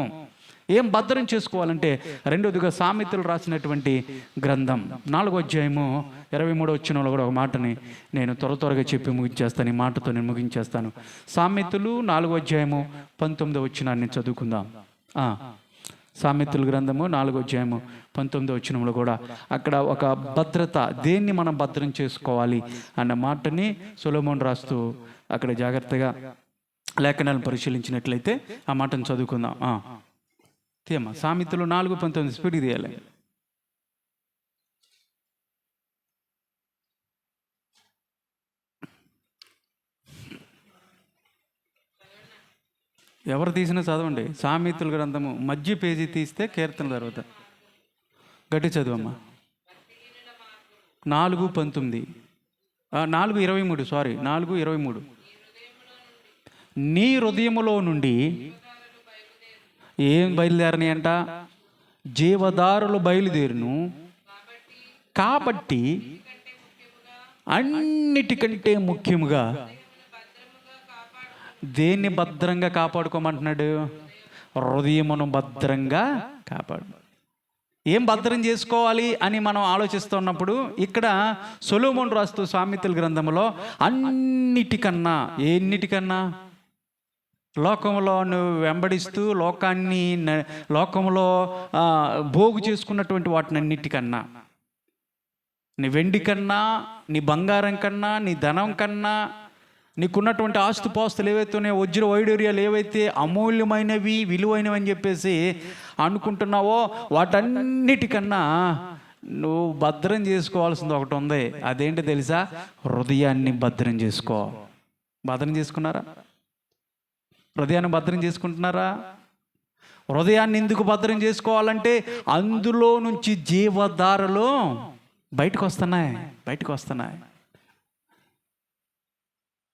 ఏం భద్రం చేసుకోవాలంటే, రెండోదిగా సామెతలు రాసినటువంటి గ్రంథం 4వ అధ్యాయము 23వ వచనంలో కూడా ఒక మాటని నేను త్వరగా చెప్పి ముగించేస్తాను. ఈ మాటతో నేను ముగించేస్తాను. సామెతలు 4వ అధ్యాయము 19వ వచనాన్ని చదువుకుందాం. సామెతల గ్రంథము 4వ అధ్యాయము 19వ వచనంలో కూడా అక్కడ ఒక భద్రత, దేన్ని మనం భద్రం చేసుకోవాలి అన్న మాటని సొలొమోను రాస్తూ అక్కడ జాగ్రత్తగా లేఖనాలను పరిశీలించినట్లయితే ఆ మాటను చదువుకుందాం. తేమ సామెతలు 4:19 స్పీడ్ తీయాలి. ఎవరు తీసినా చదవండి. సామెతల గ్రంథము మధ్య పేజీ తీస్తే కీర్తన తర్వాత గట్టి చదువమ్మా. 4:19 4:23 4:23 నీ హృదయములో నుండి ఏం బయలుదేరని అంట? జీవదారులు బయలుదేరును. కాబట్టి అన్నిటికంటే ముఖ్యముగా దేన్ని భద్రంగా కాపాడుకోమంటున్నాడు? హృదయమును భద్రంగా కాపాడు. ఏం భద్రం చేసుకోవాలి అని మనం ఆలోచిస్తున్నప్పుడు ఇక్కడ సొలొమోను రాస్తూ సామెతల గ్రంథంలో అన్నిటికన్నా, ఎన్నిటికన్నా, లోకంలో నువ్వు వెంబడిస్తూ లోకంలో భోగు చేసుకున్నటువంటి వాటిని అన్నిటికన్నా, నీ వెండి కన్నా, నీ బంగారం కన్నా, నీ ధనం కన్నా, నీకున్నటువంటి ఆస్తుపాస్తులు ఏవైతే ఉన్నాయో, వజ్ర వైడూర్యాలు ఏవైతే అమూల్యమైనవి, విలువైనవి అని చెప్పేసి అనుకుంటున్నావో, వాటన్నిటికన్నా నువ్వు భద్రం చేసుకోవాల్సింది ఒకటి ఉంది. అదేంటి తెలుసా? హృదయాన్ని భద్రం చేసుకో. భద్రం చేసుకున్నారా? హృదయాన్ని భద్రం చేసుకుంటున్నారా? హృదయాన్ని ఎందుకు భద్రం చేసుకోవాలంటే అందులో నుంచి జీవధారలు బయటకు వస్తున్నాయి.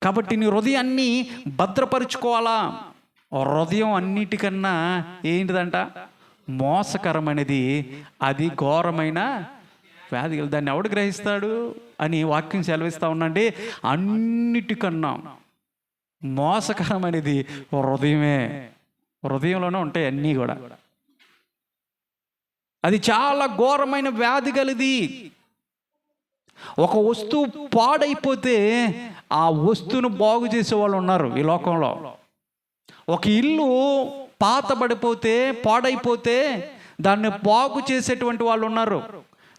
కాబట్టి నీ హృదయాన్ని భద్రపరుచుకోవాలా. హృదయం అన్నిటికన్నా ఏంటిదంట? మోసకరమైనది, అది ఘోరమైన వ్యాధి. దాన్ని ఎవడు గ్రహిస్తాడు అని వాక్యం సెలవిస్తూ ఉండండి. అన్నిటికన్నా మోసకరమైనది హృదయమే. హృదయంలోనే ఉంటాయి అన్నీ కూడా. అది చాలా ఘోరమైన వ్యాధి గలది. ఒక వస్తువు పాడైపోతే ఆ వస్తువును బాగు చేసే వాళ్ళు ఉన్నారు ఈ లోకంలో. ఒక ఇల్లు పాతబడిపోతే, పాడైపోతే దాన్ని బాగు చేసేటువంటి వాళ్ళు ఉన్నారు.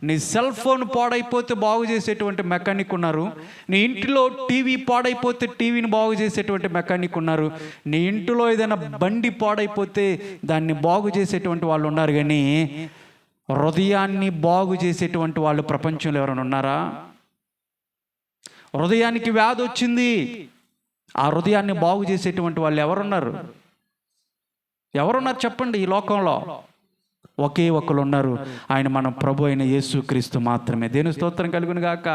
నీ సెల్ ఫోన్ పాడైపోతే బాగు చేసేటువంటి మెకానిక్ ఉన్నారు. నీ ఇంటిలో టీవీ పాడైపోతే టీవీని బాగు చేసేటువంటి మెకానిక్ ఉన్నారు. నీ ఇంటిలో ఏదైనా బండి పాడైపోతే దాన్ని బాగు చేసేటువంటి వాళ్ళు ఉన్నారు. కానీ హృదయాన్ని బాగు చేసేటువంటి వాళ్ళు ప్రపంచంలో ఎవరైనా ఉన్నారా? హృదయానికి వ్యాధి వచ్చింది, ఆ హృదయాన్ని బాగు చేసేటువంటి వాళ్ళు ఎవరున్నారు చెప్పండి ఈ లోకంలో? ఒకే ఒకరు ఉన్నారు. ఆయన మన ప్రభు అయిన యేసుక్రీస్తు మాత్రమే. దేవుని స్తోత్రం కలుగును గాక.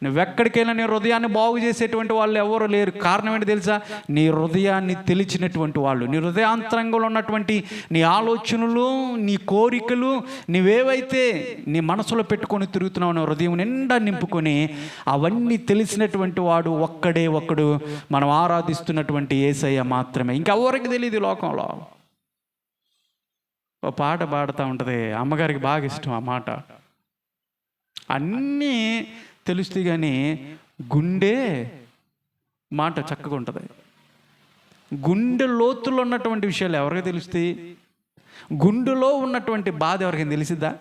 నువ్వెక్కడికైనా నీ హృదయాన్ని బాగు చేసేటువంటి వాళ్ళు ఎవరు లేరు. కారణం ఏంటి తెలుసా? నీ హృదయాన్ని తెలిసినటువంటి వాళ్ళు, నీ హృదయాంతరంగంలో ఉన్నటువంటి నీ ఆలోచనలు, నీ కోరికలు, నీవేవైతే నీ మనసులో పెట్టుకొని తిరుగుతున్నావు, నీ హృదయం నిండా నింపుకొని, అవన్నీ తెలిసినటువంటి వాడు ఒక్కడు మనం ఆరాధిస్తున్నటువంటి యేసయ్య మాత్రమే. ఇంకెవరికి తెలియదు లోకంలో. ఓ పాట పాడుతూ ఉంటుంది, అమ్మగారికి బాగా ఇష్టం ఆ మాట. అన్నీ తెలుస్తాయి కానీ గుండె మాట చక్కగా ఉంటుంది. గుండె లోతుల్లో ఉన్నటువంటి విషయాలు ఎవరికి తెలుస్తాయి? గుండెలో ఉన్నటువంటి బాధ ఎవరికైనా తెలిసిద్దా?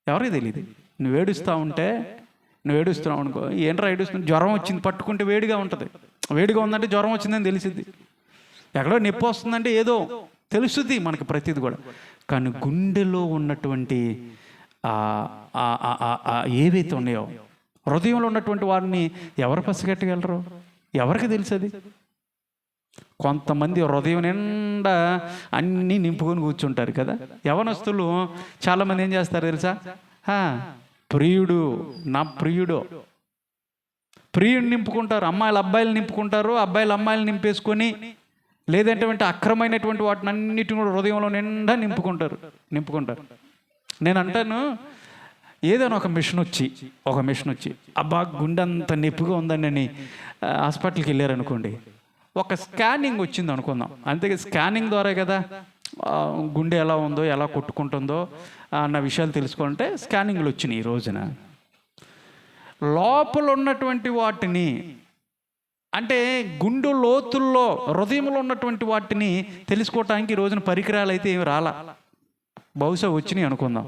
ఎవరికి తెలియదు. నువ్వు ఏడుస్తున్నావు అనుకో, ఏంట్రా ఏడుస్తున్నావు? జ్వరం వచ్చింది పట్టుకుంటే వేడిగా ఉంటుంది. వేడిగా ఉందంటే జ్వరం వచ్చిందని తెలిసిద్ది. ఎక్కడో నొప్పి వస్తుందంటే ఏదో తెలుస్తుంది మనకి ప్రతిది కూడా. కానీ గుండెలో ఉన్నటువంటి ఏవైతే ఉన్నాయో, హృదయంలో ఉన్నటువంటి వారిని ఎవరు పసిగట్టగలరు? ఎవరికి తెలుసది? కొంతమంది హృదయం నిండా అన్నీ నింపుకొని కూర్చుంటారు కదా. యవనస్తులు చాలామంది ఏం చేస్తారు తెలుసా? ప్రియుడు, నా ప్రియుడు, ప్రియుడు నింపుకుంటారు. అమ్మాయిలు అబ్బాయిలు నింపుకుంటారు, అబ్బాయిలు అమ్మాయిలు నింపేసుకొని లేదంటే అక్రమైనటువంటి వాటిని అన్నిటిని కూడా హృదయంలో నిండా నింపుకుంటారు. నేను అంటాను, ఏదైనా ఒక మిషన్ వచ్చి అబ్బా గుండె అంత నొప్పిగా ఉందని అని హాస్పిటల్కి వెళ్ళారనుకోండి, ఒక స్కానింగ్ వచ్చింది అనుకుందాం. అంతే, స్కానింగ్ ద్వారా కదా గుండె ఎలా ఉందో, ఎలా కొట్టుకుంటుందో అన్న విషయాలు తెలుసుకోవాలంటే స్కానింగ్లు వచ్చినాయి ఈ రోజున. లోపల ఉన్నటువంటి వాటిని, అంటే గుండె లోతుల్లో హృదయంలో ఉన్నటువంటి వాటిని తెలుసుకోవటానికి ఈ రోజున పరికరాలు అయితే ఏమి రాలా, బహుశా వచ్చినాయి అనుకుందాం.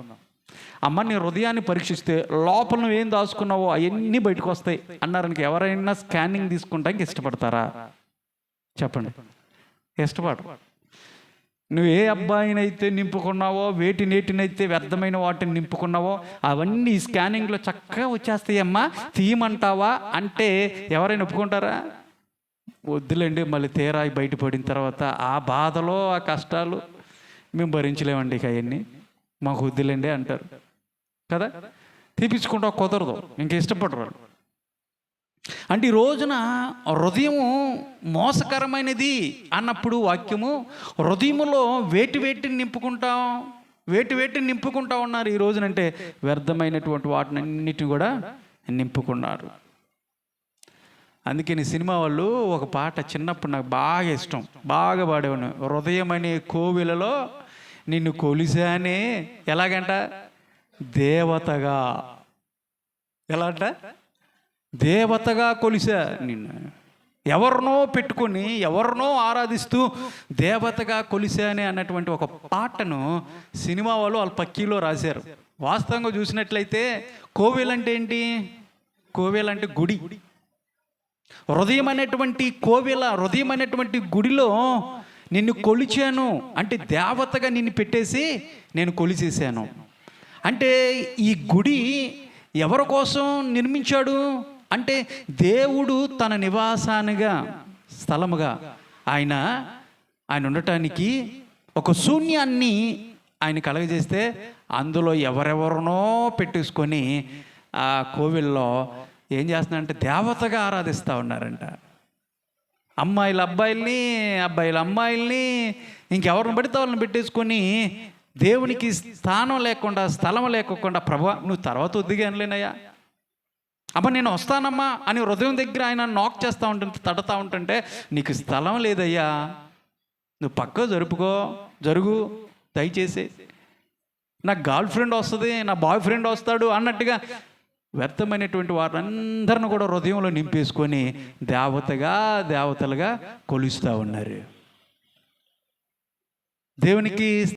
అమ్మ, నీ హృదయాన్ని పరీక్షిస్తే లోపల నువ్వు ఏం దాచుకున్నావో అవన్నీ బయటకు వస్తాయి అన్నారనికి ఎవరైనా స్కానింగ్ తీసుకుంటానికి ఇష్టపడతారా? చెప్పండి, ఇష్టపడరు. నువ్వు ఏ అబ్బాయినైతే నింపుకున్నావో, నేటినైతే వ్యర్థమైన వాటిని నింపుకున్నావో అవన్నీ స్కానింగ్లో చక్కగా వచ్చేస్తాయమ్మా, తీయమంటావా అంటే ఎవరైనా ఒప్పుకుంటారా? వద్దులేండి, మళ్ళీ తీరా బయటపడిన తర్వాత ఆ బాధలో ఆ కష్టాలు మేము భరించలేమండి, ఇక అవన్నీ మాకు వద్దులేండి అంటారు కదా. తీపించుకుంటా కుదరదు, ఇంక ఇష్టపడరు. అంటే ఈ రోజున హృదయము మోసకరమైనది అన్నప్పుడు వాక్యము, హృదయములో వేటిని నింపుకుంటా ఉన్నారు ఈ రోజునంటే వ్యర్థమైనటువంటి వాటిని అన్నిటిని కూడా నింపుకున్నారు. అందుకని సినిమా వాళ్ళు ఒక పాట చిన్నప్పుడు నాకు బాగా ఇష్టం, బాగా పాడేవాడు. హృదయం అనే కోవిలలో నిన్ను కొలిసానే, ఎలాగంట, దేవతగా. ఎలా అంట? దేవతగా కొలిసా నిన్ను. ఎవరినో పెట్టుకొని ఎవరినో ఆరాధిస్తూ దేవతగా కొలిసానే అన్నటువంటి ఒక పాటను సినిమా వాళ్ళు వాళ్ళ పక్కీలో రాశారు. వాస్తవంగా చూసినట్లయితే కోవెల అంటే ఏంటి? కోవెల అంటే గుడి. హృదయం అనేటువంటి కోవెల, హృదయం అనేటువంటి గుడిలో నిన్ను కొలిచాను అంటే దేవతగా నిన్ను పెట్టేసి నేను కొలిచేశాను. అంటే ఈ గుడి ఎవరి కోసం నిర్మించాడు అంటే దేవుడు తన నివాసానిగా, స్థలముగా ఆయన ఉండటానికి ఒక శూన్యాన్ని ఆయన కలగజేస్తే అందులో ఎవరెవరినో పెట్టేసుకొని ఆ కోవిల్లో ఏం చేస్తున్నారంటే దేవతగా ఆరాధిస్తూ ఉన్నారంట. అమ్మాయిలు అబ్బాయిల్ని, అబ్బాయిలు అమ్మాయిల్ని, ఇంకెవరిని పడితే వాళ్ళని పెట్టేసుకొని దేవునికి స్థానం లేకుండా, స్థలం లేకుండా, ప్రభువా నువ్వు తర్వాత వద్దుగానిలేనయ్యా, అమ్మ నేను వస్తానమ్మా అని హృదయం దగ్గర ఆయన నాక్ చేస్తూ ఉంటుంటే, తడతా ఉంటుంటే, నీకు స్థలం లేదయ్యా, నువ్వు పక్క జరుగు దయచేసి, నా గర్ల్ ఫ్రెండ్ వస్తుంది, నా బాయ్ ఫ్రెండ్ వస్తాడు అన్నట్టుగా వ్యర్థమైనటువంటి వారందరిని కూడా హృదయంలో నింపేసుకొని దేవతలుగా కొలుస్తూ ఉన్నారు. దేవునికి